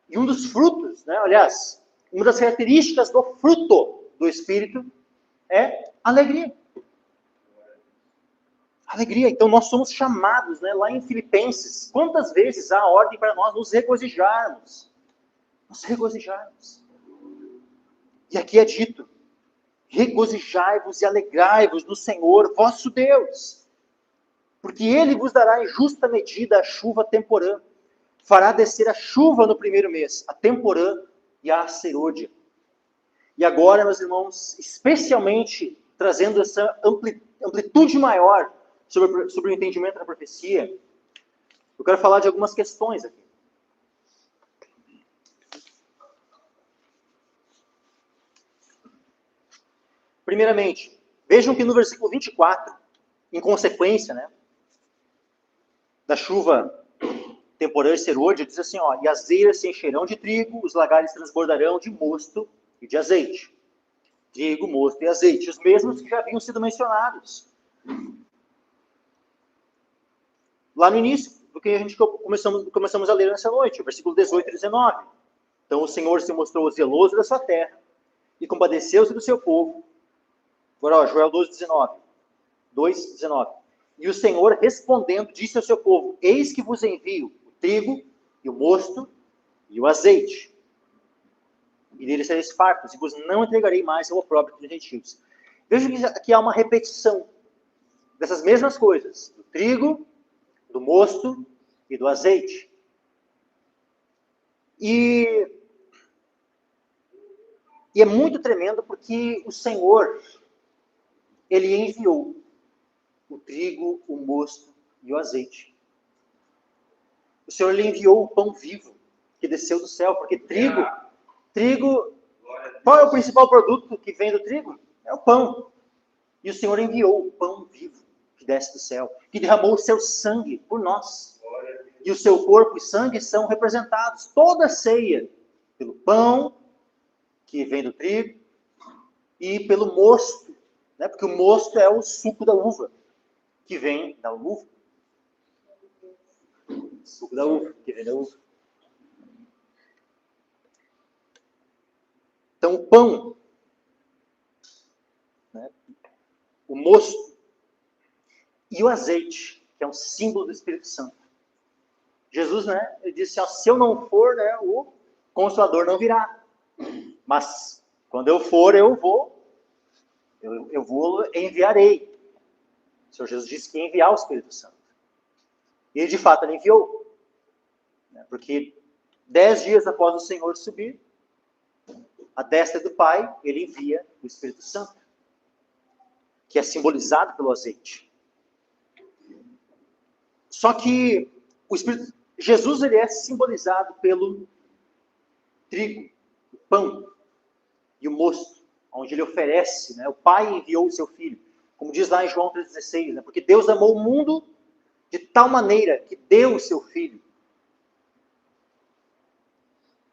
E um dos frutos, né, aliás, uma das características do fruto do Espírito é alegria. Alegria. Então nós somos chamados, né, lá em Filipenses, quantas vezes há a ordem para nós nos regozijarmos? Nos regozijarmos. E aqui é dito, regozijai-vos e alegrai-vos no Senhor, vosso Deus, porque Ele vos dará em justa medida a chuva temporã, fará descer a chuva no primeiro mês, a temporã e a serôdia. E agora, meus irmãos, especialmente trazendo essa amplitude maior sobre o entendimento da profecia, eu quero falar de algumas questões aqui. Primeiramente, vejam que no versículo 24, em consequência, né, da chuva temporã e serôdia, diz assim, ó, e as eiras se encherão de trigo, os lagares transbordarão de mosto e de azeite. Trigo, mosto e azeite, os mesmos que já haviam sido mencionados lá no início, do que a gente começamos a ler nessa noite, o versículo 18 e 19. Então o Senhor se mostrou zeloso da sua terra e compadeceu-se do seu povo. Agora, ó, Joel 2:19. E o Senhor respondendo disse ao seu povo, eis que vos envio o trigo e o mosto e o azeite. E deles sereis fartos, e vos não entregarei mais ao opróbrio dos gentios. Veja que aqui há uma repetição dessas mesmas coisas, do trigo, do mosto e do azeite. E é muito tremendo porque o Senhor, Ele enviou o trigo, o mosto e o azeite. O Senhor, Ele enviou o pão vivo que desceu do céu, porque trigo, qual é o principal produto que vem do trigo? É o pão. E o Senhor enviou o pão vivo que desce do céu, que derramou o seu sangue por nós. E o seu corpo e sangue são representados, toda a ceia, pelo pão que vem do trigo e pelo mosto, né? Porque o mosto é o suco da uva, que vem da uva. Suco da uva, que vem da uva. Então o pão, né? O mosto e o azeite, que é um símbolo do Espírito Santo. Jesus, né, ele disse, ó, se eu não for, né, o Consolador não virá. Mas quando eu for, eu vou enviarei. O Senhor Jesus disse que ia enviar o Espírito Santo. E de fato ele enviou. Porque 10 dias após o Senhor subir, à destra do Pai, ele envia o Espírito Santo, que é simbolizado pelo azeite. Só que Jesus, ele é simbolizado pelo trigo, o pão e o mosto, onde ele oferece, né? O Pai enviou o seu Filho, como diz lá em João 3,16, né? Porque Deus amou o mundo de tal maneira que deu o seu Filho,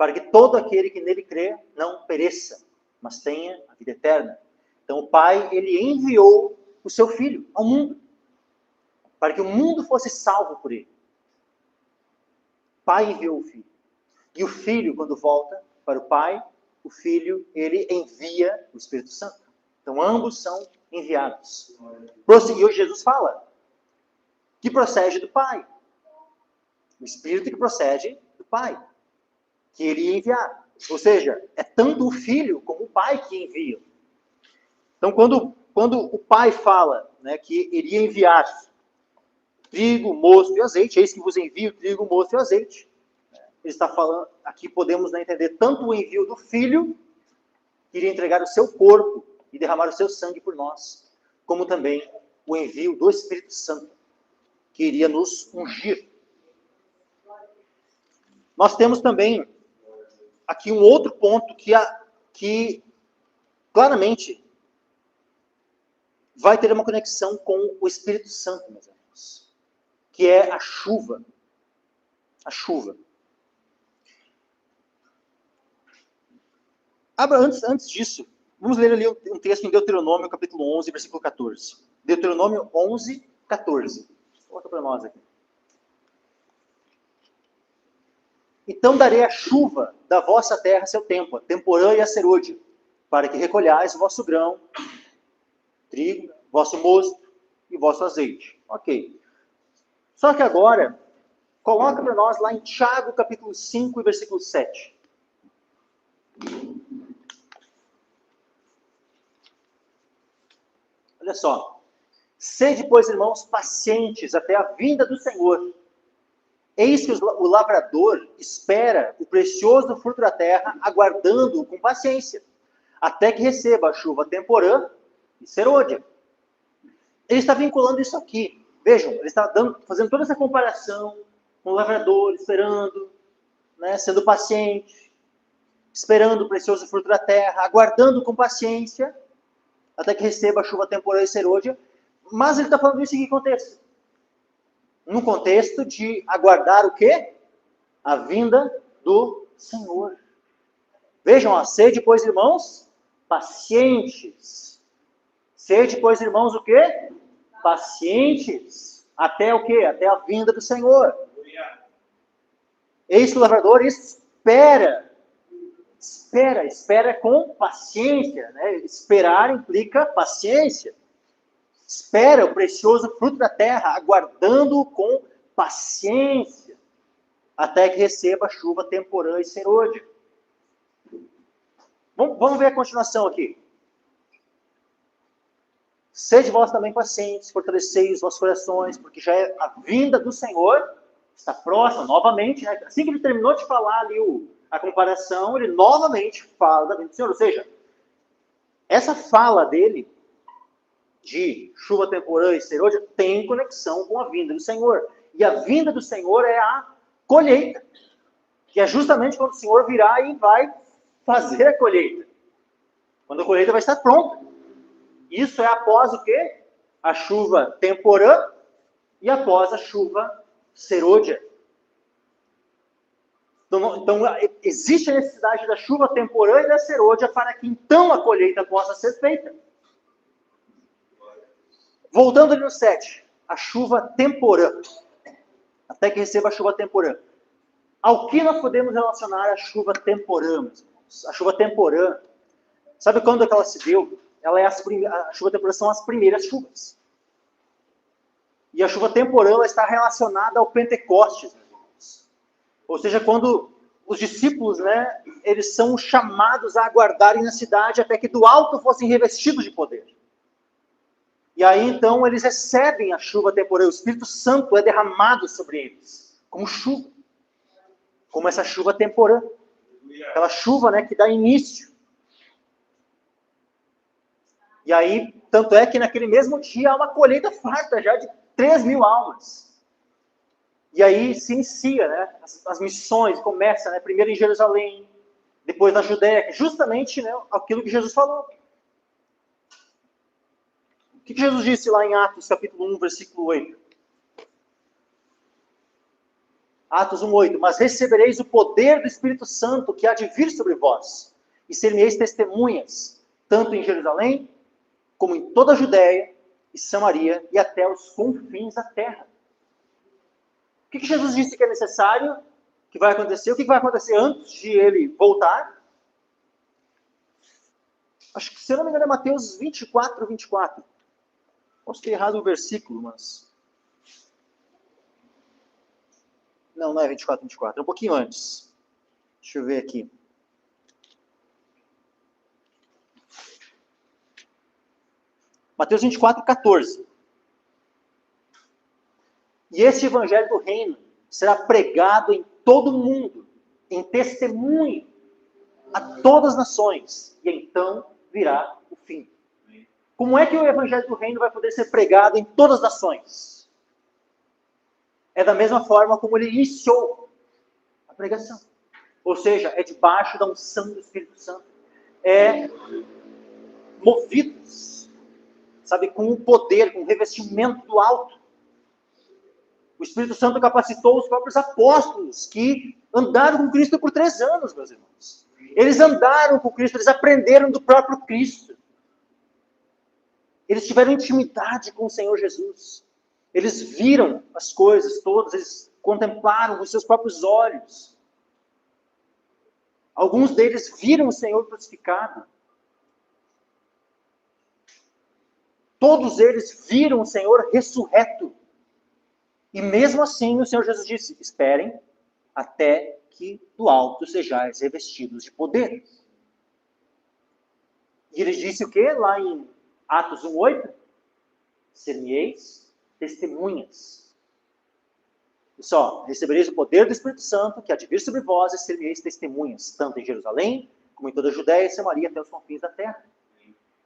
para que todo aquele que nele crê não pereça, mas tenha a vida eterna. Então o Pai, ele enviou o seu Filho ao mundo, para que o mundo fosse salvo por ele. O Pai enviou o Filho. E o Filho, quando volta para o Pai, o Filho, ele envia o Espírito Santo. Então ambos são enviados. E hoje Jesus fala que procede do Pai. O Espírito que procede do Pai, que ele ia enviar. Ou seja, é tanto o Filho como o Pai que enviam. Então, quando o Pai fala, né, que iria enviar trigo, mosto e azeite, eis que vos envio trigo, mosto e azeite. Ele está falando, aqui podemos, né, entender tanto o envio do Filho, que iria entregar o seu corpo e derramar o seu sangue por nós, como também o envio do Espírito Santo, que iria nos ungir. Nós temos também aqui um outro ponto que claramente vai ter uma conexão com o Espírito Santo, meus amigos, que é a chuva. A chuva. Antes disso, vamos ler ali um texto em Deuteronômio, capítulo 11, versículo 14. Deuteronômio 11, 14. Coloca para nós aqui. Então darei a chuva da vossa terra a seu tempo, a temporã e a serôdia, para que recolhais o vosso grão, trigo, vosso mosto e vosso azeite. Ok. Só que agora, coloca para nós lá em Tiago, capítulo 5, e versículo 7. Olha só. Sede, pois, irmãos, pacientes até a vinda do Senhor. Eis que o lavrador espera o precioso fruto da terra, aguardando-o com paciência, até que receba a chuva temporã e serôdia. Ele está vinculando isso aqui. Vejam, ele está fazendo toda essa comparação com o lavrador, esperando, né, sendo paciente, esperando o precioso fruto da terra, aguardando com paciência, até que receba a chuva temporã e serôdia. Mas ele está falando isso em que contexto? No contexto de aguardar o quê? A vinda do Senhor. Vejam, ó, sede, pois, irmãos, pacientes. Sede, pois, irmãos, o quê? Pacientes. Até o quê? Até a vinda do Senhor. Eis que o lavrador espera com paciência, né? Esperar implica paciência. Espera o precioso fruto da terra, aguardando-o com paciência, até que receba a chuva temporã e serôdia. Vamos ver a continuação aqui. Sede vós também pacientes, fortalecei os vossos corações, porque já é a vinda do Senhor, está próxima, novamente, né? Assim que ele terminou de falar ali a comparação, ele novamente fala da vinda do Senhor. Ou seja, essa fala dele, de chuva temporã e serôdia, tem conexão com a vinda do Senhor. E a vinda do Senhor é a colheita, que é justamente quando o Senhor virá e vai fazer a colheita. Quando a colheita vai estar pronta. Isso é após o quê? A chuva temporã e após a chuva serôdia. Então, existe a necessidade da chuva temporã e da serôdia para que então a colheita possa ser feita. Voltando ali no 7, a chuva temporã. Até que receba a chuva temporã. Ao que nós podemos relacionar a chuva temporã, meus irmãos? A chuva temporã, sabe quando é que ela se deu? A chuva temporã são as primeiras chuvas. E a chuva temporã ela está relacionada ao Pentecostes, meus irmãos. Ou seja, quando os discípulos, né, eles são chamados a aguardarem na cidade até que do alto fossem revestidos de poder. E aí, então, eles recebem a chuva temporã. O Espírito Santo é derramado sobre eles, como chuva. Como essa chuva temporã. Aquela chuva, né, que dá início. E aí, tanto é que naquele mesmo dia há uma colheita farta já de 3.000 almas. E aí se inicia, né, as missões, começa, né, primeiro em Jerusalém, depois na Judéia, que é justamente, né, aquilo que Jesus falou. O que Jesus disse lá em Atos, capítulo 1, versículo 8? Atos 1:8. Mas recebereis o poder do Espírito Santo que há de vir sobre vós, e ser-me-eis testemunhas, tanto em Jerusalém, como em toda a Judéia e Samaria, e até os confins da terra. O que Jesus disse que é necessário, que vai acontecer? O que vai acontecer antes de ele voltar? Acho que, se eu não me engano, é Mateus 24. Posso ter errado o versículo, mas... Não é 24. É um pouquinho antes. Deixa eu ver aqui. Mateus 24:14. E este evangelho do reino será pregado em todo o mundo, em testemunho a todas as nações, e então virá o fim. Como é que o evangelho do reino vai poder ser pregado em todas as nações? É da mesma forma como ele iniciou a pregação. Ou seja, é debaixo da unção do Espírito Santo. É movidos, sabe, com o poder, com o revestimento do alto. O Espírito Santo capacitou os próprios apóstolos que andaram com Cristo por 3 anos, meus irmãos. Eles andaram com Cristo, eles aprenderam do próprio Cristo. Eles tiveram intimidade com o Senhor Jesus. Eles viram as coisas todas, eles contemplaram com seus próprios olhos. Alguns deles viram o Senhor crucificado. Todos eles viram o Senhor ressurreto. E mesmo assim, o Senhor Jesus disse: esperem até que do alto sejais revestidos de poder. E ele disse o quê? Lá em Atos 1:8? Ser-me-eis testemunhas. E só, recebereis o poder do Espírito Santo, que há de vir sobre vós, e ser-me-eis testemunhas, tanto em Jerusalém, como em toda a Judéia e Samaria, até os confins da terra.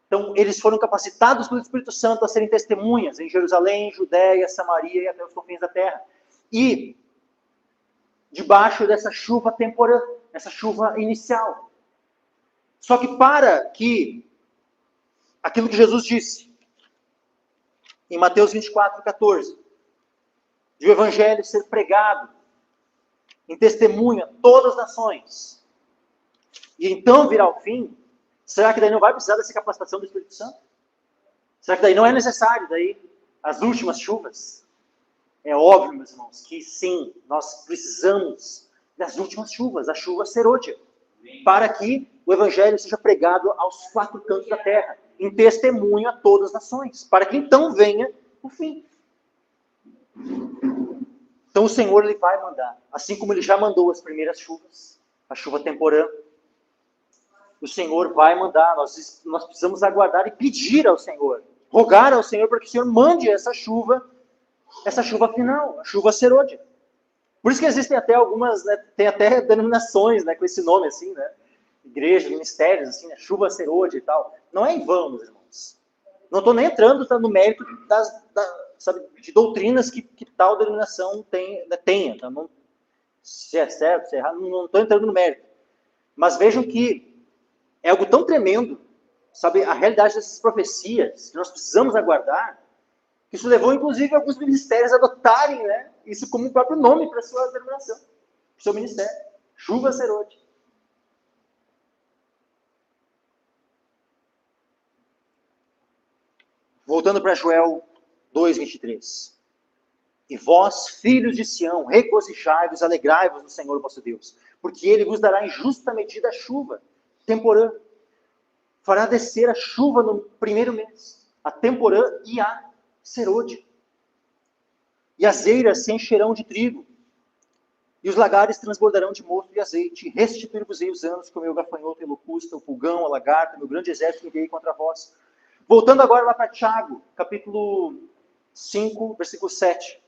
Então, eles foram capacitados pelo Espírito Santo a serem testemunhas em Jerusalém, Judéia, Samaria e até os confins da terra. E debaixo dessa chuva temporã, essa chuva inicial. Só que para que aquilo que Jesus disse em Mateus 24:14, de o evangelho ser pregado em testemunho a todas as nações, e então virá o fim, será que daí não vai precisar dessa capacitação do Espírito Santo? Será que daí não é necessário daí as últimas chuvas? É óbvio, meus irmãos, que sim, nós precisamos das últimas chuvas, a chuva serôdia, para que o evangelho seja pregado aos 4 cantos da terra, em testemunho a todas as nações, para que então venha o fim. Então o Senhor, ele vai mandar, assim como ele já mandou as primeiras chuvas, a chuva temporã, o Senhor vai mandar. Nós precisamos aguardar e pedir ao Senhor, rogar ao Senhor para que o Senhor mande essa chuva final, a chuva serôdia. Por isso que existem até algumas, né, tem até denominações, né, com esse nome assim, né, igrejas, ministérios, assim, né, chuva serôdia e tal. Não é em vão, meus irmãos. Não estou nem entrando no mérito sabe, de doutrinas que tal denominação tenha. Tá? Não, se é certo, se é errado, não estou entrando no mérito. Mas vejam que é algo tão tremendo, sabe, a realidade dessas profecias, que nós precisamos aguardar, que isso levou, inclusive, alguns ministérios a adotarem, né, isso como um próprio nome para a sua denominação, para o seu ministério. Chuva serôdia. Voltando para Joel 2:23. E vós, filhos de Sião, regozijai-vos, alegrai-vos no Senhor vosso Deus, porque ele vos dará em justa medida a chuva temporã. Fará descer a chuva no primeiro mês, a temporã e a serôdia. E as eiras se encherão de trigo, e os lagares transbordarão de mosto e azeite. Restituir-vos-ei os anos que o meu gafanhoto e locusta, o pulgão, a lagarta, o meu grande exército que enviei contra vós. Voltando agora lá para Tiago, capítulo 5, versículo 7.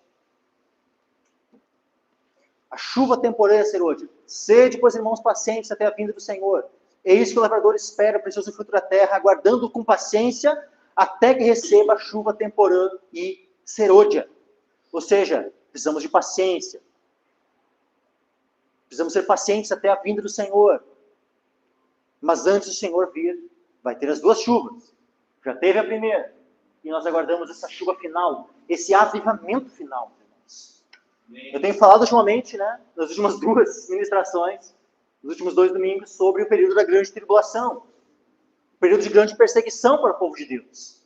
A chuva temporã e a serôdia. Sede, pois, irmãos, pacientes até a vinda do Senhor. É isso que o lavrador espera, o precioso fruto da terra, aguardando com paciência até que receba a chuva temporã e serôdia. Ou seja, precisamos de paciência. Precisamos ser pacientes até a vinda do Senhor. Mas antes do Senhor vir, vai ter as 2 chuvas. Já teve a primeira. E nós aguardamos essa chuva final, esse avivamento final, irmãos. Eu tenho falado ultimamente, né, nas últimas duas ministrações, nos últimos 2 domingos, sobre o período da grande tribulação, o período de grande perseguição para o povo de Deus.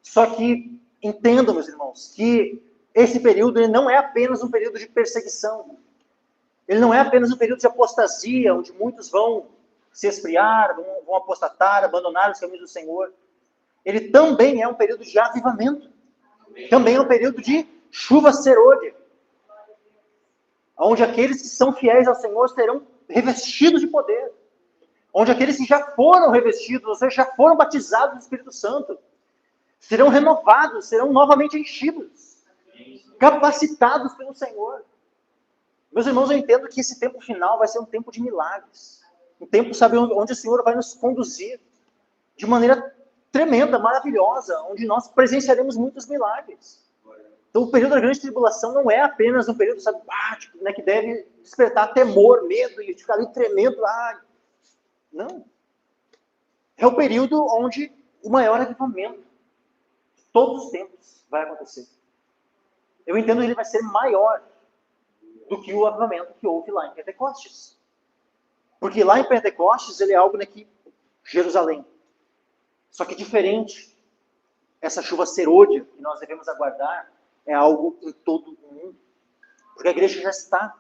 Só que entendam, meus irmãos, que esse período ele não é apenas um período de perseguição. Ele não é apenas um período de apostasia, onde muitos vão se esfriar, vão apostatar, abandonar os caminhos do Senhor. Ele também é um período de avivamento. Também é um período de chuva serôdia, onde aqueles que são fiéis ao Senhor serão revestidos de poder. Onde aqueles que já foram revestidos, ou seja, já foram batizados no Espírito Santo, serão renovados, serão novamente enchidos, capacitados pelo Senhor. Meus irmãos, eu entendo que esse tempo final vai ser um tempo de milagres. Um tempo, sabe, onde o Senhor vai nos conduzir de maneira tremenda, maravilhosa, onde nós presenciaremos muitos milagres. Então, o período da grande tribulação não é apenas um período, sabe, né, que deve despertar temor, medo, e ficar ali tremendo lá. Não. É o período onde o maior avivamento de todos os tempos vai acontecer. Eu entendo que ele vai ser maior do que o avivamento que houve lá em Pentecostes. Porque lá em Pentecostes ele é algo que Jerusalém. Só que diferente, essa chuva serôdia que nós devemos aguardar é algo em todo o mundo. Porque a igreja já está.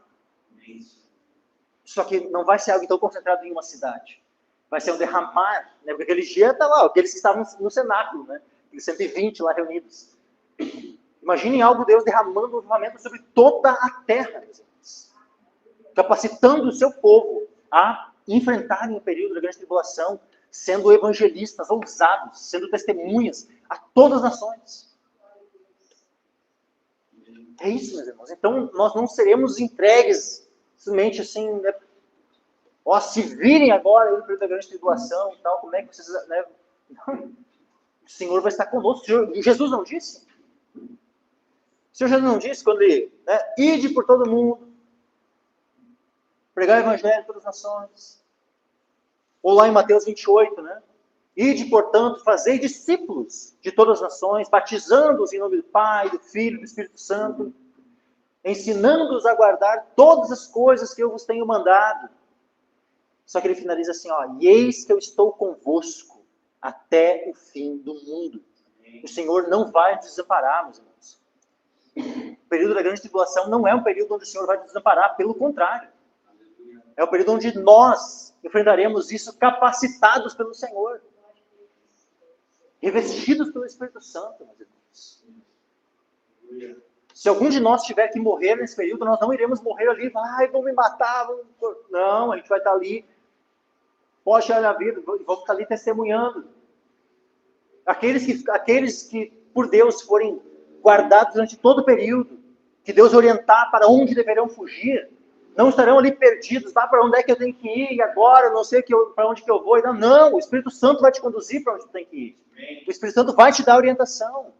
Só que não vai ser algo tão concentrado em uma cidade. Vai ser um derramar, né? Porque aquele dia está lá, aqueles que estavam no cenáculo, né? Aqueles 120 lá reunidos. Imaginem algo, Deus derramando um avivamento sobre toda a terra, meus irmãos, capacitando o seu povo a enfrentarem o período da grande tribulação, sendo evangelistas ousados, sendo testemunhas a todas as nações. É isso, meus irmãos. Então, nós não seremos entregues simplesmente assim, né? Ó, se virem agora no período da grande tribulação, tal, como é que vocês... Né? Não. O Senhor vai estar conosco. Jesus não disse? O Senhor Jesus não disse quando ele... Né, ide por todo mundo, pregar o evangelho em todas as nações. Ou lá em Mateus 28, né? Ide, portanto, fazei discípulos de todas as nações, batizando-os em nome do Pai, do Filho e do Espírito Santo, ensinando-os a guardar todas as coisas que eu vos tenho mandado. Só que ele finaliza assim, ó, e eis que eu estou convosco até o fim do mundo. O Senhor não vai nos desamparar, meus irmãos. O período da grande tribulação não é um período onde o Senhor vai nos desamparar, pelo contrário. É o período onde nós enfrentaremos isso capacitados pelo Senhor. Revestidos pelo Espírito Santo, meus irmãos. Se algum de nós tiver que morrer nesse período, nós não iremos morrer ali, vão me matar. Não, a gente vai estar ali, pode tirar a vida, vamos ficar ali testemunhando. Aqueles que por Deus forem guardados durante todo o período, que Deus orientar para onde deverão fugir, não estarão ali perdidos, para onde é que eu tenho que ir agora, eu não sei para onde que eu vou. Não, o Espírito Santo vai te conduzir para onde tu tem que ir. O Espírito Santo vai te dar orientação.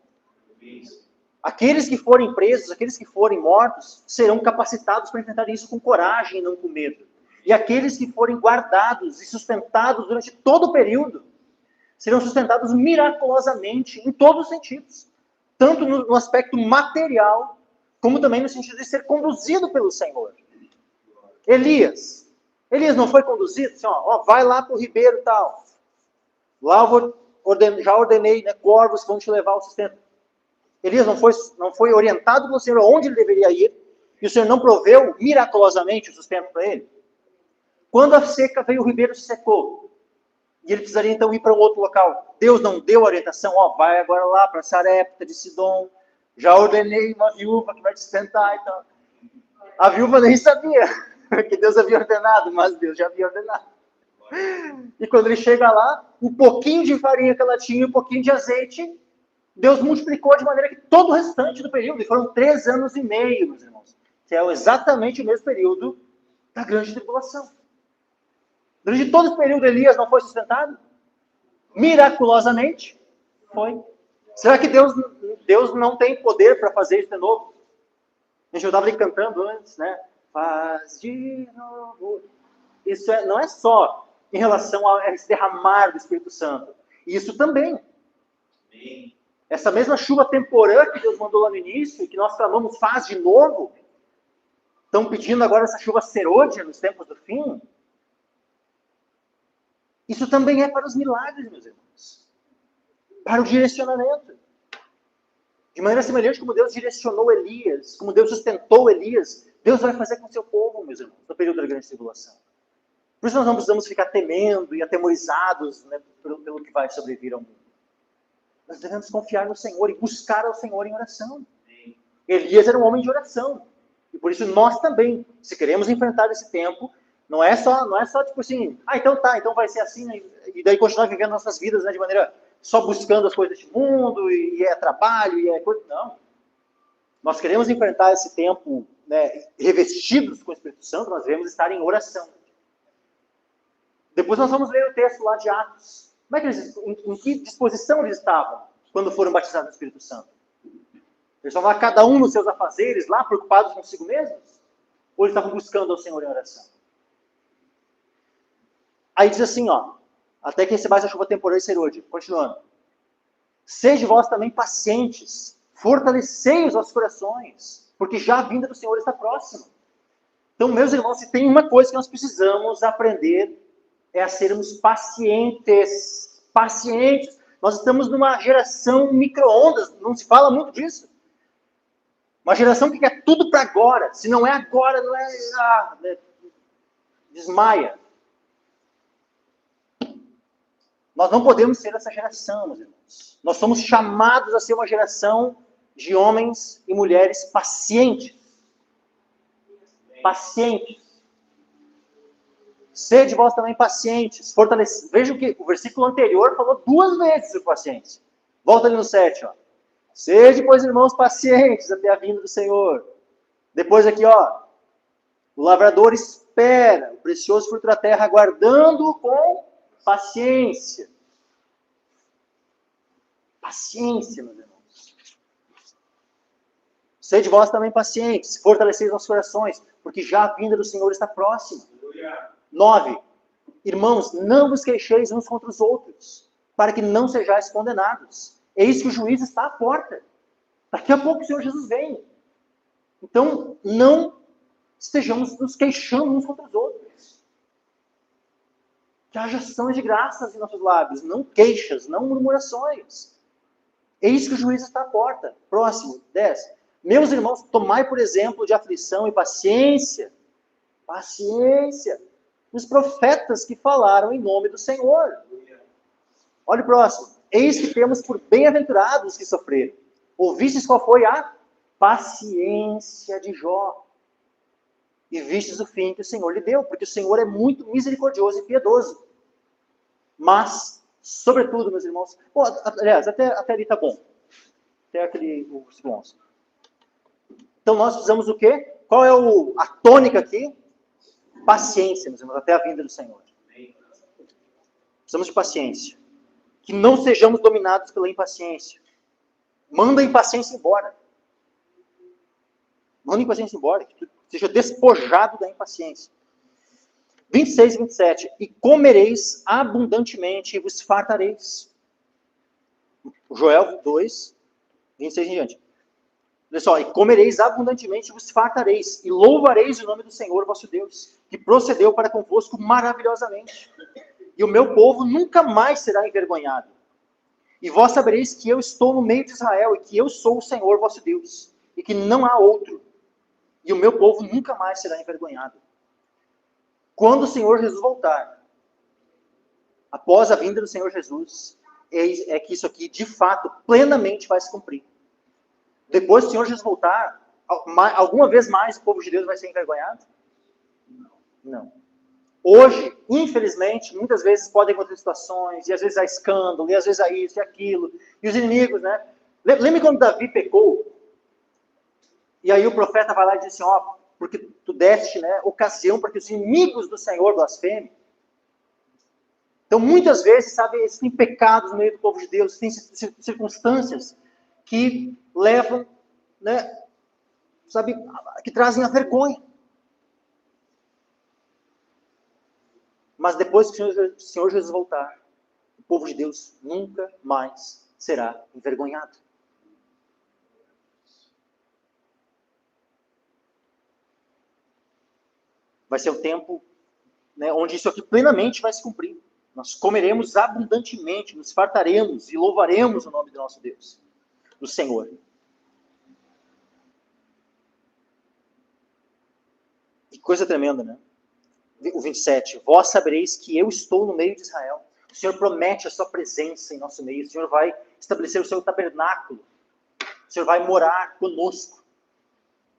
Aqueles que forem presos, aqueles que forem mortos, serão capacitados para enfrentar isso com coragem e não com medo. E aqueles que forem guardados e sustentados durante todo o período, serão sustentados miraculosamente em todos os sentidos. Tanto no aspecto material, como também no sentido de ser conduzido pelo Senhor. Elias não foi conduzido? Assim, vai lá para o ribeiro e tal. Lá já ordenei, né, corvos que vão te levar ao sustento. Elias não foi orientado pelo Senhor onde ele deveria ir, e o Senhor não proveu miraculosamente o sustento para ele. Quando a seca veio, o ribeiro se secou. E ele precisaria então ir para um outro local. Deus não deu a orientação, vai agora lá para Sarepta de Sidom. Já ordenei uma viúva que vai te sustentar e tal. A viúva nem sabia que Deus havia ordenado, mas Deus já havia ordenado. E quando ele chega lá, um pouquinho de farinha que ela tinha, um pouquinho de azeite, Deus multiplicou de maneira que todo o restante do período, e foram 3 anos e meio, meus irmãos, que é exatamente o mesmo período da grande tribulação. Durante todo esse período, Elias não foi sustentado? Miraculosamente, foi. Será que Deus não tem poder para fazer isso de novo? A gente estava ali cantando antes, né? Faz de novo. Isso não é só em relação a esse derramar do Espírito Santo. Isso também. Essa mesma chuva temporã que Deus mandou lá no início, que nós clamamos, faz de novo, estão pedindo agora essa chuva serôdia nos tempos do fim. Isso também é para os milagres, meus irmãos. Para o direcionamento. De maneira semelhante como Deus direcionou Elias, como Deus sustentou Elias, Deus vai fazer com o seu povo, meus irmãos, no período da grande tribulação. Por isso nós não precisamos ficar temendo e atemorizados, né, pelo que vai sobrevir ao mundo. Nós devemos confiar no Senhor e buscar ao Senhor em oração. Elias era um homem de oração. E por isso nós também, se queremos enfrentar esse tempo, não é só tipo assim, então tá, então vai ser assim, né, e daí continuar vivendo nossas vidas, né, de maneira só buscando as coisas deste mundo, e é trabalho, e é coisa. Não. Nós queremos enfrentar esse tempo, né, revestidos com o Espírito Santo, nós devemos estar em oração. Depois nós vamos ler o texto lá de Atos. Como é que em que disposição eles estavam quando foram batizados no Espírito Santo? Eles estavam lá, cada um nos seus afazeres, lá, preocupados consigo mesmos? Ou eles estavam buscando ao Senhor em oração? Aí diz assim, até que recebais a chuva temporal e serôdia. Continuando. Sede vós também pacientes, fortalecei os vossos corações, porque já a vinda do Senhor está próxima. Então, meus irmãos, se tem uma coisa que nós precisamos aprender, é a sermos pacientes. Pacientes. Nós estamos numa geração micro-ondas, não se fala muito disso. Uma geração que quer tudo para agora. Se não é agora, não é... desmaia. Nós não podemos ser essa geração, meus irmãos. Nós somos chamados a ser uma geração de homens e mulheres pacientes. Pacientes. Sede vós também pacientes. Vejam que o versículo anterior falou 2 vezes sobre pacientes. Volta ali no 7, Sede, pois, irmãos, pacientes até a vinda do Senhor. Depois aqui, o lavrador espera o precioso fruto da terra, aguardando com paciência. Paciência, meus irmãos. Sede vós também pacientes, fortaleceis nossos corações, porque já a vinda do Senhor está próxima. 9. Irmãos, não vos queixeis uns contra os outros, para que não sejais condenados. Eis que o juízo está à porta. Daqui a pouco o Senhor Jesus vem. Então, não estejamos nos queixando uns contra os outros. Que haja ações de graças em nossos lábios, não queixas, não murmurações. Eis que o juízo está à porta. Próximo, 10. Meus irmãos, tomai por exemplo de aflição e paciência. Paciência. Os profetas que falaram em nome do Senhor. Olha o próximo. Eis que temos por bem-aventurados que sofreram. Ouvistes qual foi a paciência de Jó. E vistes o fim que o Senhor lhe deu, porque o Senhor é muito misericordioso e piedoso. Mas, sobretudo, meus irmãos, aliás, até ali tá bom. Até aquele o versículo 11. Então nós precisamos o quê? Qual é a tônica aqui? Paciência, meus irmãos, até a vinda do Senhor. Precisamos de paciência. Que não sejamos dominados pela impaciência. Manda a impaciência embora. Manda a impaciência embora. Que tu seja despojado da impaciência. 26 e 27. E comereis abundantemente e vos fartareis. Joel 2, 26 em diante. Olha só. E comereis abundantemente e vos fartareis. E louvareis o nome do Senhor vosso Deus, que procedeu para convosco maravilhosamente. E o meu povo nunca mais será envergonhado. E vós sabereis que eu estou no meio de Israel, e que eu sou o Senhor vosso Deus, e que não há outro. E o meu povo nunca mais será envergonhado. Quando o Senhor Jesus voltar, após a vinda do Senhor Jesus, é que isso aqui, de fato, plenamente vai se cumprir. Depois do Senhor Jesus voltar, alguma vez mais o povo de Deus vai ser envergonhado? Não. Hoje, infelizmente, muitas vezes podem acontecer situações, e às vezes há escândalo, e às vezes há isso e aquilo, e os inimigos, né? Lembra quando Davi pecou? E aí o profeta vai lá e diz assim, porque tu deste, né, ocasião para que os inimigos do Senhor blasfemem. Então, muitas vezes, sabe, existem pecados no meio do povo de Deus, existem circunstâncias que levam, né, sabe, que trazem a vergonha. Mas depois que o Senhor Jesus voltar, o povo de Deus nunca mais será envergonhado. vai ser o tempo, né, onde isso aqui plenamente vai se cumprir. Nós comeremos abundantemente, nos fartaremos e louvaremos o nome do nosso Deus, do Senhor. Que coisa tremenda, né? O 27. Vós sabereis que eu estou no meio de Israel. O Senhor promete a sua presença em nosso meio. O Senhor vai estabelecer o seu tabernáculo. O Senhor vai morar conosco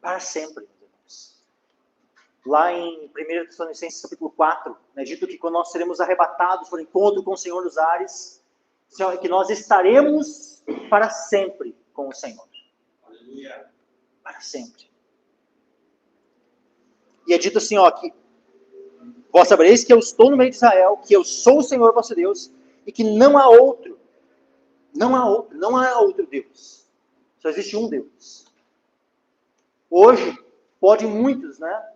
para sempre, meus irmãos. Lá em 1 Tessalonicenses capítulo 4, né, dito que quando nós seremos arrebatados por encontro com o Senhor nos ares, que nós estaremos para sempre com o Senhor. Aleluia. Para sempre. E é dito assim, ó, que vós sabereis que eu estou no meio de Israel, que eu sou o Senhor vosso Deus, e que não há outro Deus. Só existe um Deus. Hoje, podem muitos, né,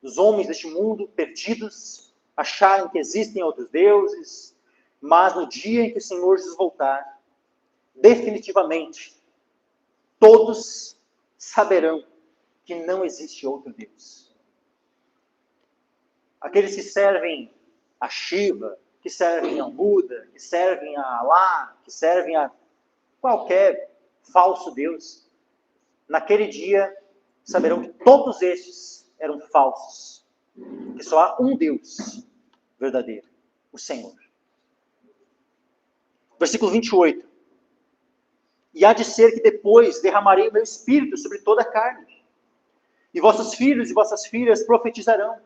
os homens deste mundo, perdidos, acharem que existem outros deuses, mas no dia em que o Senhor Jesus voltar, definitivamente, todos saberão que não existe outro Deus. Aqueles que servem a Shiva, que servem a Buda, que servem a Alá, que servem a qualquer falso Deus, naquele dia saberão que todos estes eram falsos. Que só há um Deus verdadeiro, o Senhor. Versículo 28. E há de ser que depois derramarei o meu espírito sobre toda a carne. E vossos filhos e vossas filhas profetizarão.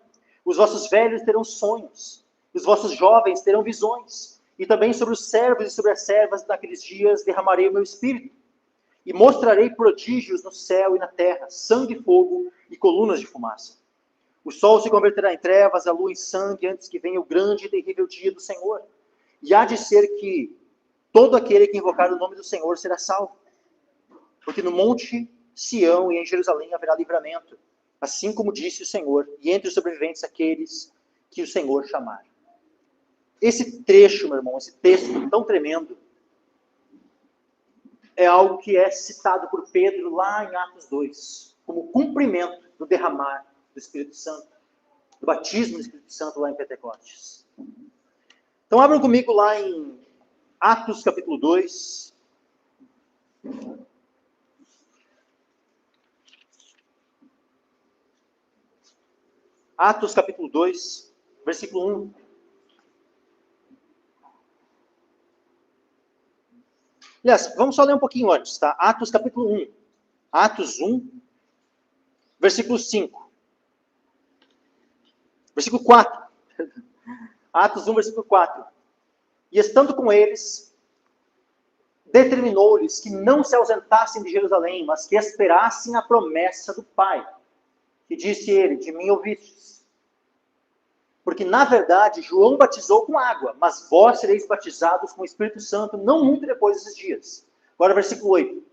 Os vossos velhos terão sonhos. Os vossos jovens terão visões. E também sobre os servos e sobre as servas naqueles dias derramarei o meu espírito. E mostrarei prodígios no céu e na terra, sangue, fogo e colunas de fumaça. O sol se converterá em trevas, a lua em sangue, antes que venha o grande e terrível dia do Senhor. E há de ser que todo aquele que invocar o nome do Senhor será salvo. Porque no monte Sião e em Jerusalém haverá livramento, assim como disse o Senhor, e entre os sobreviventes aqueles que o Senhor chamar. Esse trecho, meu irmão, esse texto tão tremendo, é algo que é citado por Pedro lá em Atos 2, como cumprimento do derramar do Espírito Santo, do batismo do Espírito Santo lá em Pentecostes. Então abram comigo lá em Atos capítulo 2. Atos capítulo 2, versículo 1. Aliás, vamos só ler um pouquinho antes, tá? Atos capítulo 1. Atos 1, versículo 5. Versículo 4. Atos 1, versículo 4. E estando com eles, determinou-lhes que não se ausentassem de Jerusalém, mas que esperassem a promessa do Pai. Que disse ele, de mim ouvistes. Porque, na verdade, João batizou com água, mas vós sereis batizados com o Espírito Santo não muito depois desses dias. Agora, versículo 8.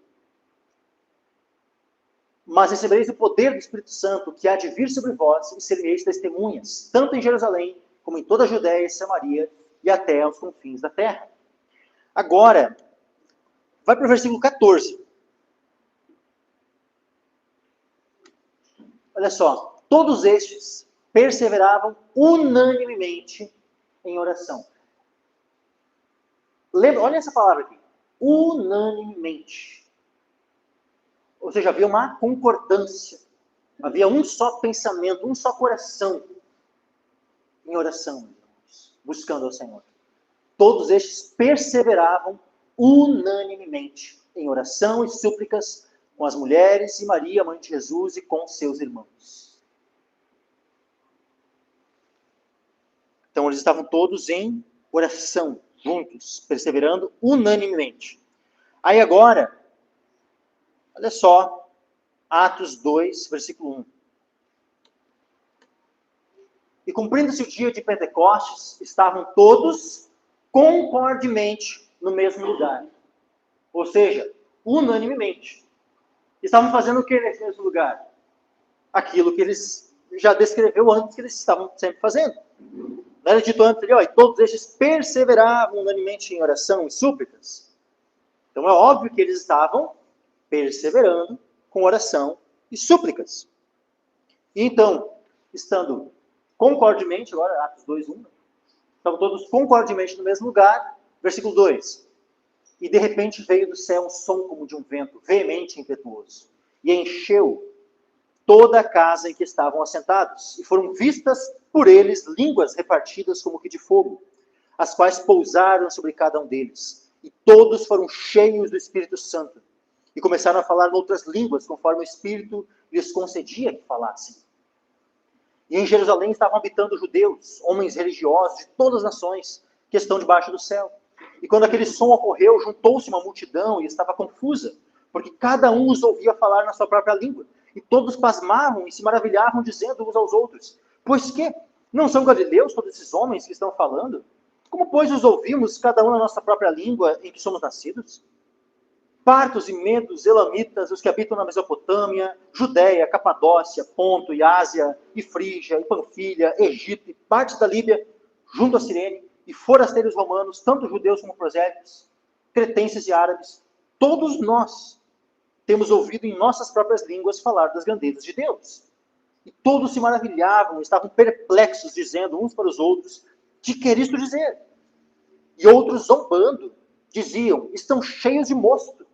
Mas recebereis o poder do Espírito Santo, que há de vir sobre vós, e sereis testemunhas, tanto em Jerusalém, como em toda a Judéia e Samaria, e até aos confins da terra. Agora, vai para o versículo 14. Olha só, todos estes perseveravam unanimemente em oração. Lembra, olha essa palavra aqui. Unanimemente. Ou seja, havia uma concordância. Havia um só pensamento, um só coração em oração, buscando ao Senhor. Todos estes perseveravam unanimemente em oração e súplicas com as mulheres e Maria, mãe de Jesus, e com seus irmãos. Então eles estavam todos em oração, juntos, perseverando unanimemente. Aí agora, olha só, Atos 2, versículo 1. E cumprindo-se o dia de Pentecostes, estavam todos concordemente no mesmo lugar. Ou seja, unanimemente. Estavam fazendo o que nesse mesmo lugar? Aquilo que eles já descreveu antes que eles estavam sempre fazendo. Não era dito antes ali, ó, e todos estes perseveravam unanimemente em oração e súplicas. Então é óbvio que eles estavam perseverando com oração e súplicas. E então, estando concordemente, agora Atos 2:1, estavam todos concordemente no mesmo lugar, versículo 2. E de repente veio do céu um som como de um vento, veemente e impetuoso, e encheu toda a casa em que estavam assentados, e foram vistas por eles línguas repartidas como que de fogo, as quais pousaram sobre cada um deles, e todos foram cheios do Espírito Santo, e começaram a falar em outras línguas, conforme o Espírito lhes concedia que falassem. E em Jerusalém estavam habitando judeus, homens religiosos de todas as nações, que estão debaixo do céu. E quando aquele som ocorreu, juntou-se uma multidão e estava confusa, porque cada um os ouvia falar na sua própria língua. E todos pasmavam e se maravilhavam, dizendo uns aos outros: pois que? Não são galileus todos esses homens que estão falando? Como, pois, os ouvimos, cada um na nossa própria língua em que somos nascidos? Partos e medos, elamitas, os que habitam na Mesopotâmia, Judéia, Capadócia, Ponto e Ásia, e Frígia, e Panfilha, Egito e partes da Líbia, junto a Cirene, e forasteiros romanos, tanto judeus como prosélitos, cretenses e árabes, todos nós temos ouvido em nossas próprias línguas falar das grandezas de Deus. E todos se maravilhavam, estavam perplexos, dizendo uns para os outros: que quer isto dizer? E outros, zombando, diziam: estão cheios de mosto.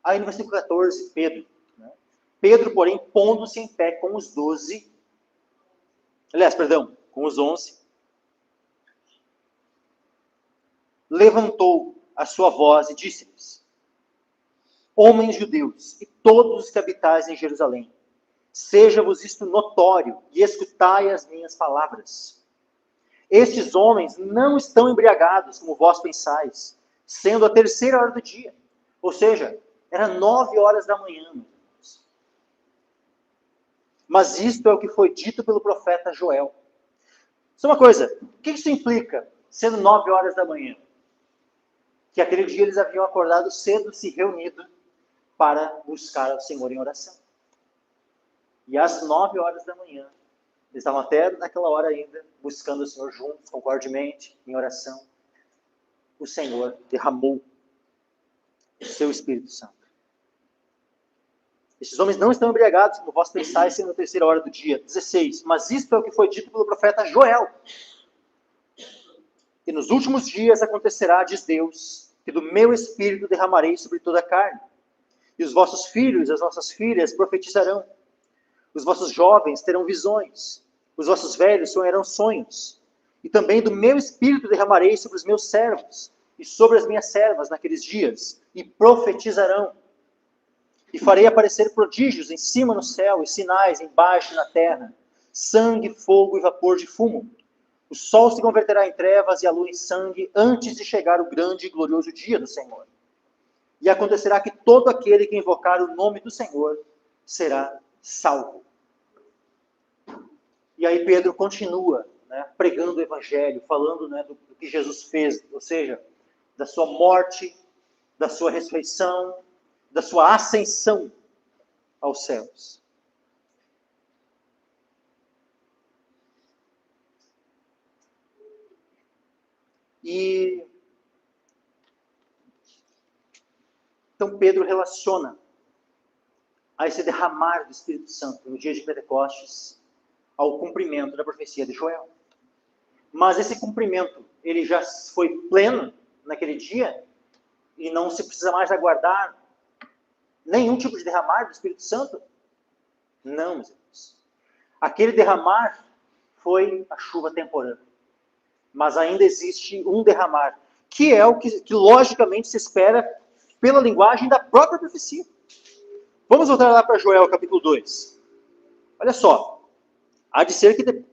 Aí no versículo 14, Pedro. Pedro, porém, pondo-se em pé com os 12, com os 11, levantou a sua voz e disse-lhes: homens judeus e todos os que habitais em Jerusalém, seja-vos isto notório e escutai as minhas palavras. Estes homens não estão embriagados, como vós pensais, sendo a 3ª hora do dia. Ou seja, era 9 horas da manhã. Mas isto é o que foi dito pelo profeta Joel. Só uma coisa, o que isso implica, sendo 9 horas da manhã? Que aquele dia eles haviam acordado cedo, se reunido para buscar ao Senhor em oração. E às 9 horas da manhã, eles estavam até naquela hora ainda, buscando o Senhor juntos, concordemente, em oração. O Senhor derramou o seu Espírito Santo. Estes homens não estão embriagados, como vós pensais, sendo a 3ª hora do dia. 16. Mas isto é o que foi dito pelo profeta Joel. E nos últimos dias acontecerá, diz Deus, que do meu Espírito derramarei sobre toda a carne. E os vossos filhos e as vossas filhas profetizarão. Os vossos jovens terão visões. Os vossos velhos sonharão sonhos. E também do meu Espírito derramarei sobre os meus servos e sobre as minhas servas naqueles dias. E profetizarão. E farei aparecer prodígios em cima no céu e sinais embaixo na terra, sangue, fogo e vapor de fumo. O sol se converterá em trevas e a lua em sangue antes de chegar o grande e glorioso dia do Senhor. E acontecerá que todo aquele que invocar o nome do Senhor será salvo. E aí Pedro continua, pregando o evangelho, falando do que Jesus fez, ou seja, da sua morte, da sua ressurreição, da sua ascensão aos céus. E então Pedro relaciona a esse derramar do Espírito Santo no dia de Pentecostes ao cumprimento da profecia de Joel. Mas esse cumprimento, ele já foi pleno naquele dia e não se precisa mais aguardar nenhum tipo de derramar do Espírito Santo? Não, meus irmãos. Aquele derramar foi a chuva temporânea. Mas ainda existe um derramar, que é o que logicamente se espera pela linguagem da própria profecia. Vamos voltar lá para Joel capítulo 2. Olha só. Há de ser que...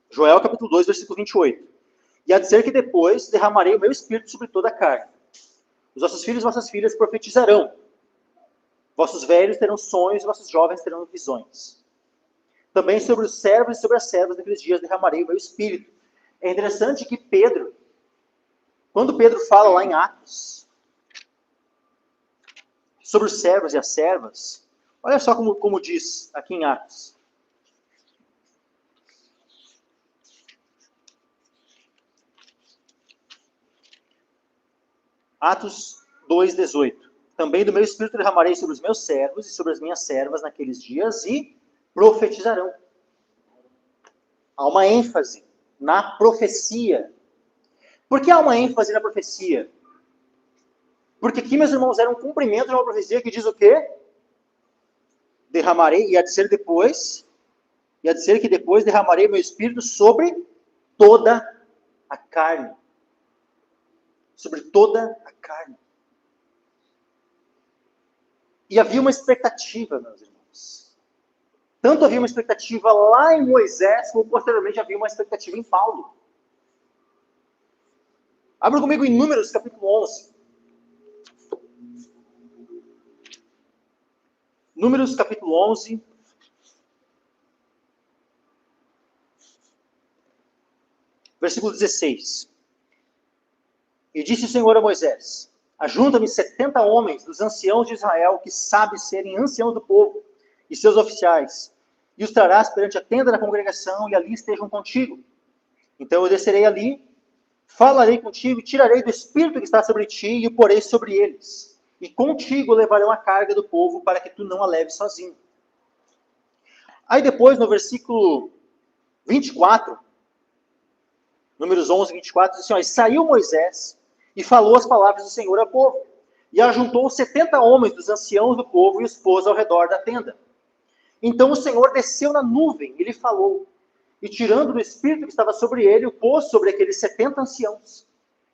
Joel capítulo 2, versículo 28. E há de ser que depois derramarei o meu espírito sobre toda a carne. Os vossos filhos e vossas filhas profetizarão. Vossos velhos terão sonhos e vossos jovens terão visões. Também sobre os servos e sobre as servas daqueles dias derramarei o meu espírito. É interessante que Pedro, quando Pedro fala lá em Atos, sobre os servos e as servas, olha só como diz aqui em Atos. Atos 2:18. Também do meu espírito derramarei sobre os meus servos e sobre as minhas servas naqueles dias, e profetizarão. Há uma ênfase na profecia. Por que há uma ênfase na profecia? Porque aqui, meus irmãos, era um cumprimento de uma profecia que diz o quê? Derramarei, e há de ser que depois derramarei meu espírito sobre toda a carne. Sobre toda a carne. E havia uma expectativa, meus irmãos. Tanto havia uma expectativa lá em Moisés, como posteriormente havia uma expectativa em Paulo. Abra comigo em Números, capítulo 11. Números, capítulo 11. Versículo 16. E disse o Senhor a Moisés: ajunta-me 70 homens dos anciãos de Israel, que sabem serem anciãos do povo, e seus oficiais, e os trarás perante a tenda da congregação, e ali estejam contigo. Então eu descerei ali, falarei contigo, e tirarei do espírito que está sobre ti, e o porei sobre eles. E contigo levarão a carga do povo, para que tu não a leves sozinho. Aí depois, no versículo 24, Números 11, 24, diz assim, ó, e saiu Moisés e falou as palavras do Senhor ao povo. E ajuntou 70 homens dos anciãos do povo e os pôs ao redor da tenda. Então o Senhor desceu na nuvem e lhe falou. E tirando do espírito que estava sobre ele, o pôs sobre aqueles 70 anciãos.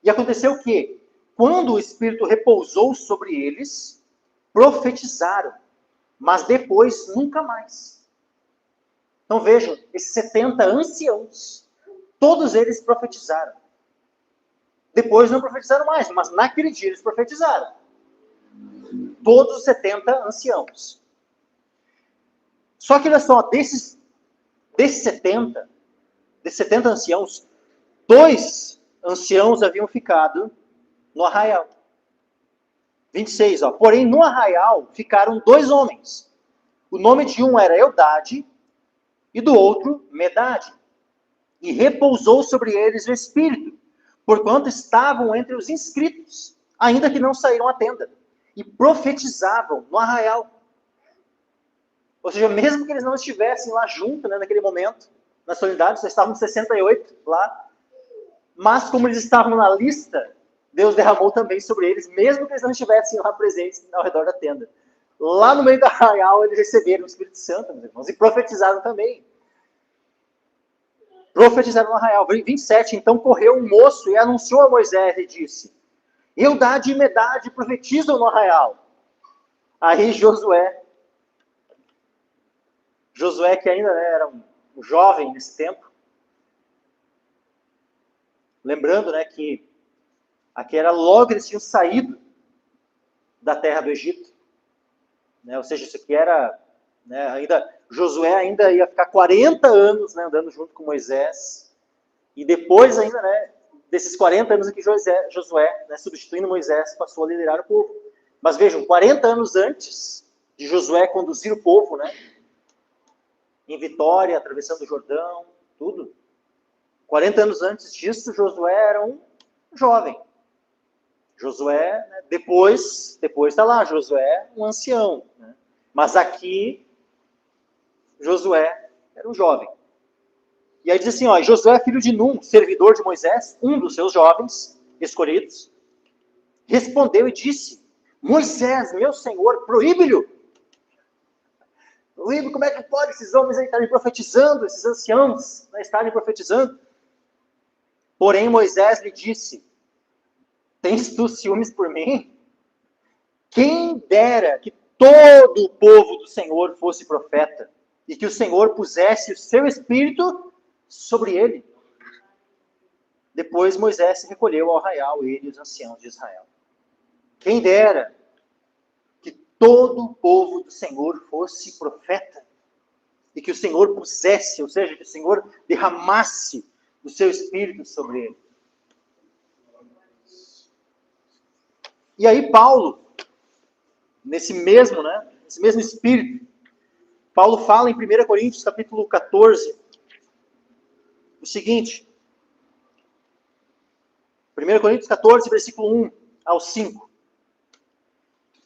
E aconteceu que, quando o espírito repousou sobre eles, profetizaram. Mas depois nunca mais. Então vejam, esses 70 anciãos, todos eles profetizaram. Depois não profetizaram mais, mas naquele dia eles profetizaram. Todos os 70 anciãos. Só que olha só, desses 70 anciãos, 2 anciãos haviam ficado no arraial. 26, ó. Porém, no arraial ficaram 2 homens. O nome de um era Eudade e do outro Medade. E repousou sobre eles o Espírito, porquanto estavam entre os inscritos, ainda que não saíram à tenda, e profetizavam no arraial. Ou seja, mesmo que eles não estivessem lá junto, né, naquele momento, na solenidade, só estavam 68 lá, mas como eles estavam na lista, Deus derramou também sobre eles, mesmo que eles não estivessem lá presentes ao redor da tenda. Lá no meio do arraial, eles receberam o Espírito Santo, meus irmãos, e profetizaram também. Profetizaram no arraial. 27, então correu um moço e anunciou a Moisés e disse, Eudade e Medade profetizam no arraial. Aí Josué que ainda era um jovem nesse tempo, lembrando, né, que aqui era logo eles tinham saído da terra do Egito, né, ou seja, isso aqui era, né, Josué ainda ia ficar 40 anos, né, andando junto com Moisés, e depois ainda, né, desses 40 anos em que Josué, né, substituindo Moisés, passou a liderar o povo. Mas vejam, 40 anos antes de Josué conduzir o povo, né, em vitória, atravessando o Jordão, tudo. 40 anos antes disso, Josué era um jovem. Josué, né, depois está lá, Josué, um ancião. Né? Mas aqui, Josué era um jovem. E aí diz assim, ó, Josué, filho de Num, servidor de Moisés, um dos seus jovens escolhidos, respondeu e disse, Moisés, meu senhor, proíbe-lhe. Proíbe, como é que pode esses homens aí estarem profetizando, esses anciãos, né, estarem profetizando? Porém, Moisés lhe disse, tens tu ciúmes por mim? Quem dera que todo o povo do Senhor fosse profeta, e que o Senhor pusesse o seu espírito sobre ele. Depois Moisés se recolheu ao arraial, ele e os anciãos de Israel. Quem dera que todo o povo do Senhor fosse profeta, e que o Senhor pusesse, ou seja, que o Senhor derramasse o seu espírito sobre ele. E aí Paulo, nesse mesmo espírito, Paulo fala em 1 Coríntios capítulo 14, o seguinte, 1 Coríntios 14, versículo 1 ao 5,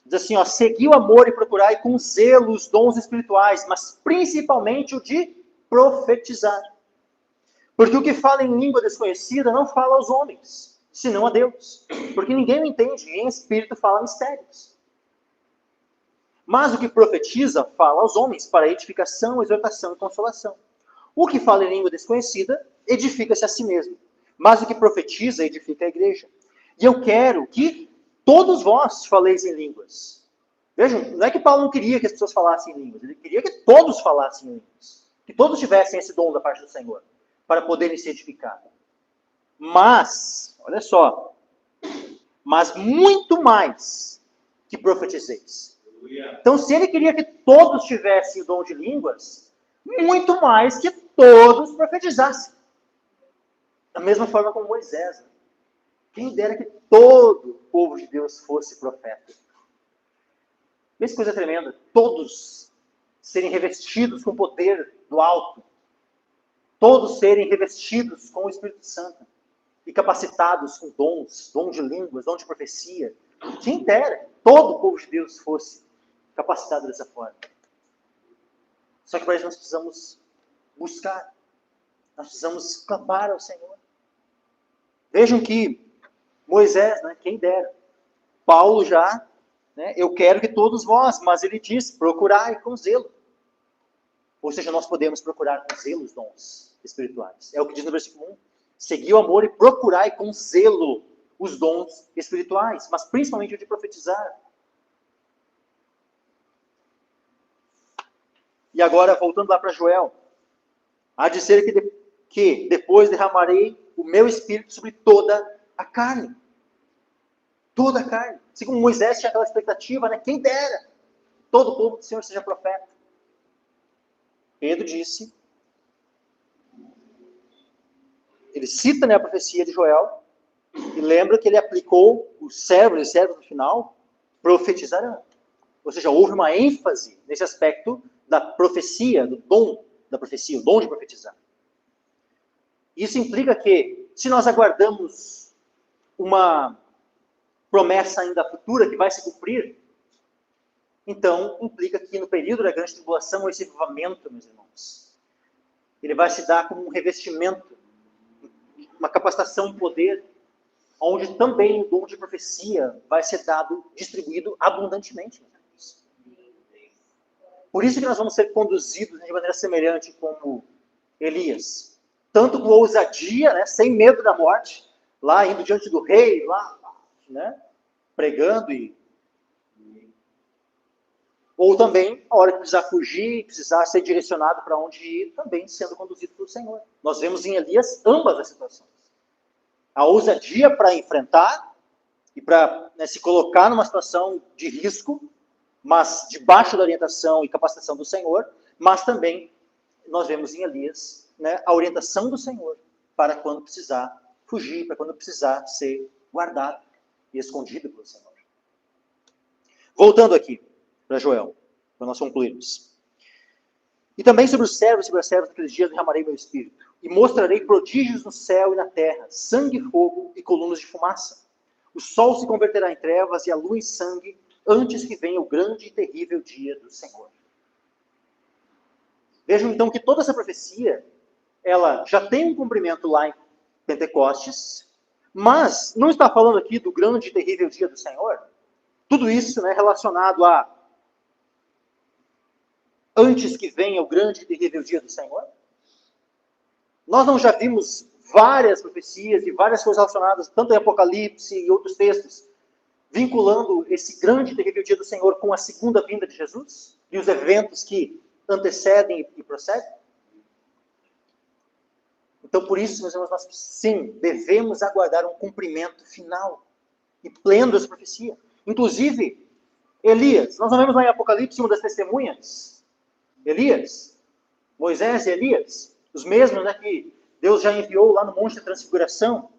diz Diz assim, ó, segui o amor e procurai com zelo os dons espirituais, mas principalmente o de profetizar. Porque o que fala em língua desconhecida não fala aos homens, senão a Deus. Porque ninguém o entende, e em espírito fala mistérios. Mas o que profetiza fala aos homens para edificação, exortação e consolação. O que fala em língua desconhecida edifica-se a si mesmo. Mas o que profetiza edifica a igreja. E eu quero que todos vós faleis em línguas. Vejam, não é que Paulo não queria que as pessoas falassem em línguas, ele queria que todos falassem em línguas. Que todos tivessem esse dom da parte do Senhor, para poderem se edificar. Mas, olha só, mas muito mais que profetizeis. Então, se ele queria que todos tivessem o dom de línguas, muito mais que todos profetizassem. Da mesma forma como Moisés. Quem dera que todo o povo de Deus fosse profeta. Vê que coisa tremenda. Todos serem revestidos com o poder do alto. Todos serem revestidos com o Espírito Santo. E capacitados com dons, dom de línguas, dom de profecia. Quem dera que todo o povo de Deus fosse capacitado dessa forma. Só que para isso nós precisamos buscar. Nós precisamos clamar ao Senhor. Vejam que Moisés, né, quem dera. Paulo já, né, eu quero que todos vós, mas ele diz, procurai com zelo. Ou seja, nós podemos procurar com zelo os dons espirituais. É o que diz no versículo 1. Segui o amor e procurai com zelo os dons espirituais, mas principalmente o de profetizar. E agora, voltando lá para Joel, há de ser que depois derramarei o meu espírito sobre toda a carne. Toda a carne. Assim como Moisés tinha aquela expectativa, né? Quem dera todo o povo do Senhor seja profeta. Pedro disse, ele cita, né, a profecia de Joel, e lembra que ele aplicou os servos e servos no final, profetizarão. Ou seja, houve uma ênfase nesse aspecto da profecia, do dom da profecia, o dom de profetizar. Isso implica que, se nós aguardamos uma promessa ainda futura que vai se cumprir, então implica que no período da grande tribulação, esse avivamento, meus irmãos, ele vai se dar como um revestimento, uma capacitação em poder, onde também o dom de profecia vai ser dado, distribuído abundantemente. Por isso que nós vamos ser conduzidos de maneira semelhante como Elias. Tanto com ousadia, né, sem medo da morte, lá indo diante do rei, lá, né, pregando ou também, a hora que precisar fugir, precisar ser direcionado para onde ir, também sendo conduzido pelo Senhor. Nós vemos em Elias ambas as situações. A ousadia para enfrentar e para, né, se colocar numa situação de risco, mas debaixo da orientação e capacitação do Senhor, mas também nós vemos em Elias, né, a orientação do Senhor para quando precisar fugir, para quando precisar ser guardado e escondido pelo Senhor. Voltando aqui para Joel, para nós concluirmos. E também sobre os servos e sobre as servas daqueles dias derramarei meu espírito, e mostrarei prodígios no céu e na terra, sangue, fogo e colunas de fumaça. O sol se converterá em trevas e a lua em sangue, antes que venha o grande e terrível dia do Senhor. Vejam então que toda essa profecia, ela já tem um cumprimento lá em Pentecostes, mas não está falando aqui do grande e terrível dia do Senhor. Tudo isso, né, relacionado a antes que venha o grande e terrível dia do Senhor. Nós não já vimos várias profecias e várias coisas relacionadas, tanto em Apocalipse e outros textos, vinculando esse grande e terrível dia do Senhor com a segunda vinda de Jesus e os eventos que antecedem e procedem? Então, por isso, meus irmãos, nós sim, devemos aguardar um cumprimento final e pleno dessa profecia. Inclusive, Elias, nós não vemos lá em Apocalipse uma das testemunhas? Elias, Moisés e Elias, os mesmos, né, que Deus já enviou lá no Monte da Transfiguração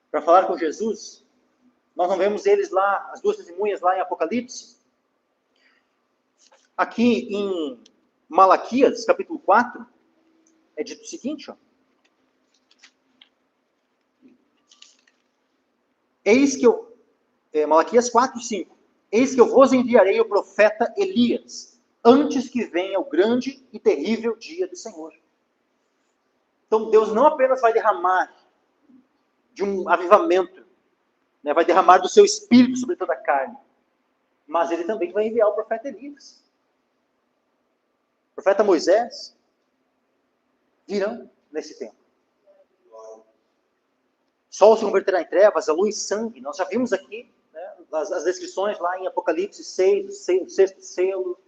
para falar com Jesus. Nós não vemos eles lá, as duas testemunhas lá em Apocalipse? Aqui em Malaquias, capítulo 4, é dito o seguinte, ó. Eis que eu... Malaquias 4, 5. eis que eu vos enviarei o profeta Elias, antes que venha o grande e terrível dia do Senhor. Então Deus não apenas vai derramar de um avivamento, né, vai derramar do seu espírito sobre toda a carne, mas ele também vai enviar o profeta Elias. O profeta Moisés virão nesse tempo. O sol se converterá em trevas, a lua em sangue. Nós já vimos aqui, né, as descrições lá em Apocalipse 6, o sexto selo,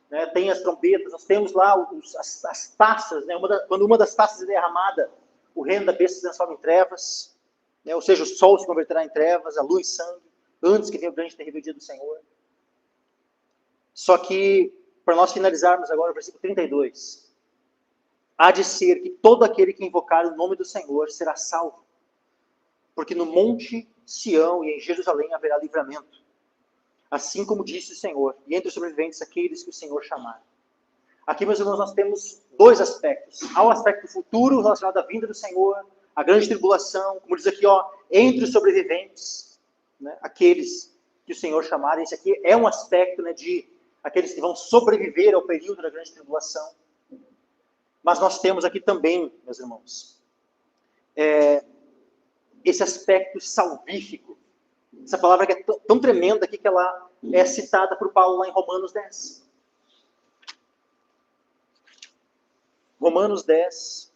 né, tem as trombetas, nós temos lá as taças, né, quando uma das taças é derramada, o reino da besta se transforma em trevas, né, ou seja, o sol se converterá em trevas, a lua em sangue, antes que venha o grande e terrível dia do Senhor. Só que, para nós finalizarmos agora o versículo 32, há de ser que todo aquele que invocar o nome do Senhor será salvo, porque no monte Sião e em Jerusalém haverá livramento, assim como disse o Senhor, e entre os sobreviventes aqueles que o Senhor chamar. Aqui, meus irmãos, nós temos dois aspectos. Há o aspecto futuro relacionado à vinda do Senhor, a grande tribulação, como diz aqui, entre os sobreviventes, né, aqueles que o Senhor chamar. Esse aqui é um aspecto, né, de aqueles que vão sobreviver ao período da grande tribulação. Mas nós temos aqui também, meus irmãos, esse aspecto salvífico. Essa palavra que é tão tremenda aqui que ela é citada por Paulo lá em Romanos 10. Romanos 10.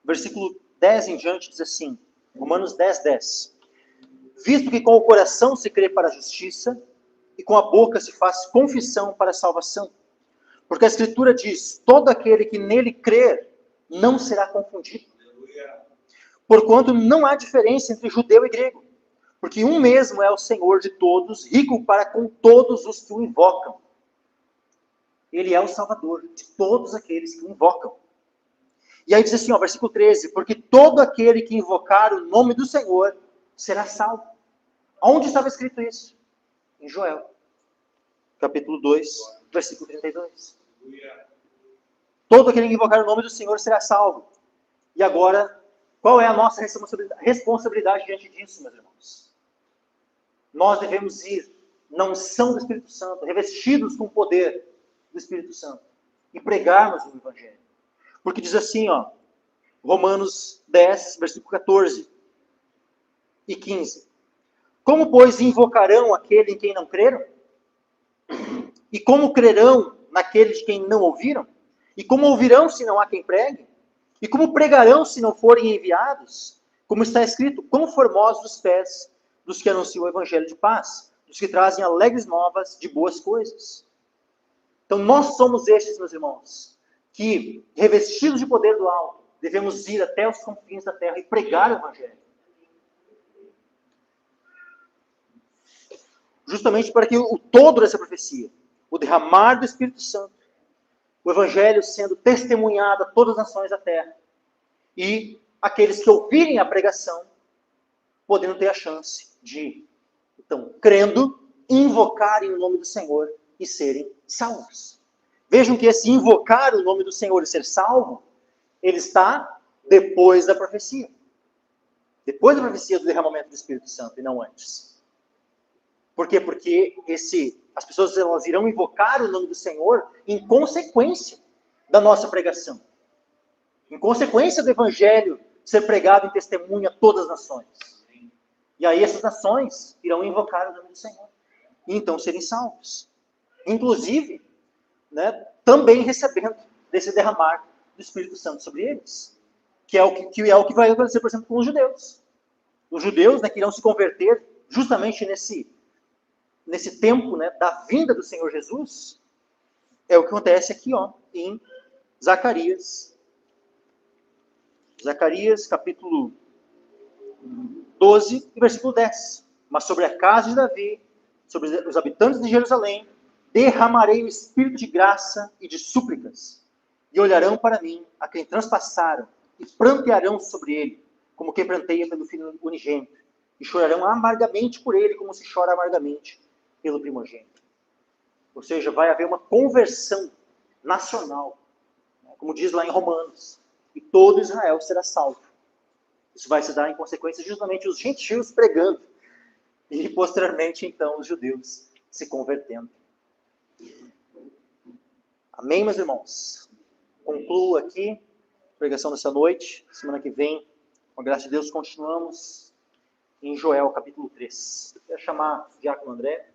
Versículo 10 em diante diz assim, Romanos 10, 10. Visto que com o coração se crê para a justiça, e com a boca se faz confissão para a salvação. Porque a Escritura diz, todo aquele que nele crer não será confundido. Porquanto não há diferença entre judeu e grego, porque um mesmo é o Senhor de todos, rico para com todos os que o invocam. Ele é o Salvador de todos aqueles que o invocam. E aí diz assim, versículo 13, porque todo aquele que invocar o nome do Senhor será salvo. Onde estava escrito isso? Em Joel, capítulo 2, versículo 32. Todo aquele que invocar o nome do Senhor será salvo. E agora, qual é a nossa responsabilidade diante disso, meus irmãos? Nós devemos ir na unção do Espírito Santo, revestidos com o poder do Espírito Santo, e pregarmos o Evangelho. Porque diz assim, Romanos 10, versículo 14 e 15. Como, pois, invocarão aquele em quem não creram? E como crerão naquele de quem não ouviram? E como ouvirão se não há quem pregue? E como pregarão se não forem enviados? Como está escrito, quão formosos os pés dos que anunciam o evangelho de paz, dos que trazem alegres novas de boas coisas. Então nós somos estes, meus irmãos, que, revestidos de poder do alto, devemos ir até os confins da terra e pregar o evangelho. Justamente para que o todo dessa profecia, o derramar do Espírito Santo, o Evangelho sendo testemunhado a todas as nações da terra, e aqueles que ouvirem a pregação, podendo ter a chance de, então, crendo, invocarem o nome do Senhor e serem salvos. Vejam que esse invocar o nome do Senhor e ser salvo, ele está depois da profecia. Depois da profecia do derramamento do Espírito Santo, e não antes. Por quê? Porque as pessoas elas irão invocar o nome do Senhor em consequência da nossa pregação. Em consequência do Evangelho ser pregado em testemunho a todas as nações. E aí essas nações irão invocar o nome do Senhor. E então serem salvos. Inclusive, né, também recebendo desse derramar do Espírito Santo sobre eles. Que é o que vai acontecer, por exemplo, com os judeus. Os judeus, né, que irão se converter justamente nesse tempo, né, da vinda do Senhor Jesus, é o que acontece aqui, em Zacarias. Zacarias, capítulo 12, versículo 10. Mas sobre a casa de Davi, sobre os habitantes de Jerusalém, derramarei o espírito de graça e de súplicas, e olharão para mim a quem transpassaram, e prantearão sobre ele, como quem pranteia pelo filho unigênito, e chorarão amargamente por ele, como se chora amargamente pelo primogênito. Ou seja, vai haver uma conversão nacional, como diz lá em Romanos. e todo Israel será salvo. Isso vai se dar em consequência justamente os gentios pregando e posteriormente então os judeus se convertendo. Amém, meus irmãos? Concluo aqui a pregação dessa noite. Semana que vem, com a graça de Deus, continuamos em Joel, capítulo 3. Eu quero chamar o diácono André.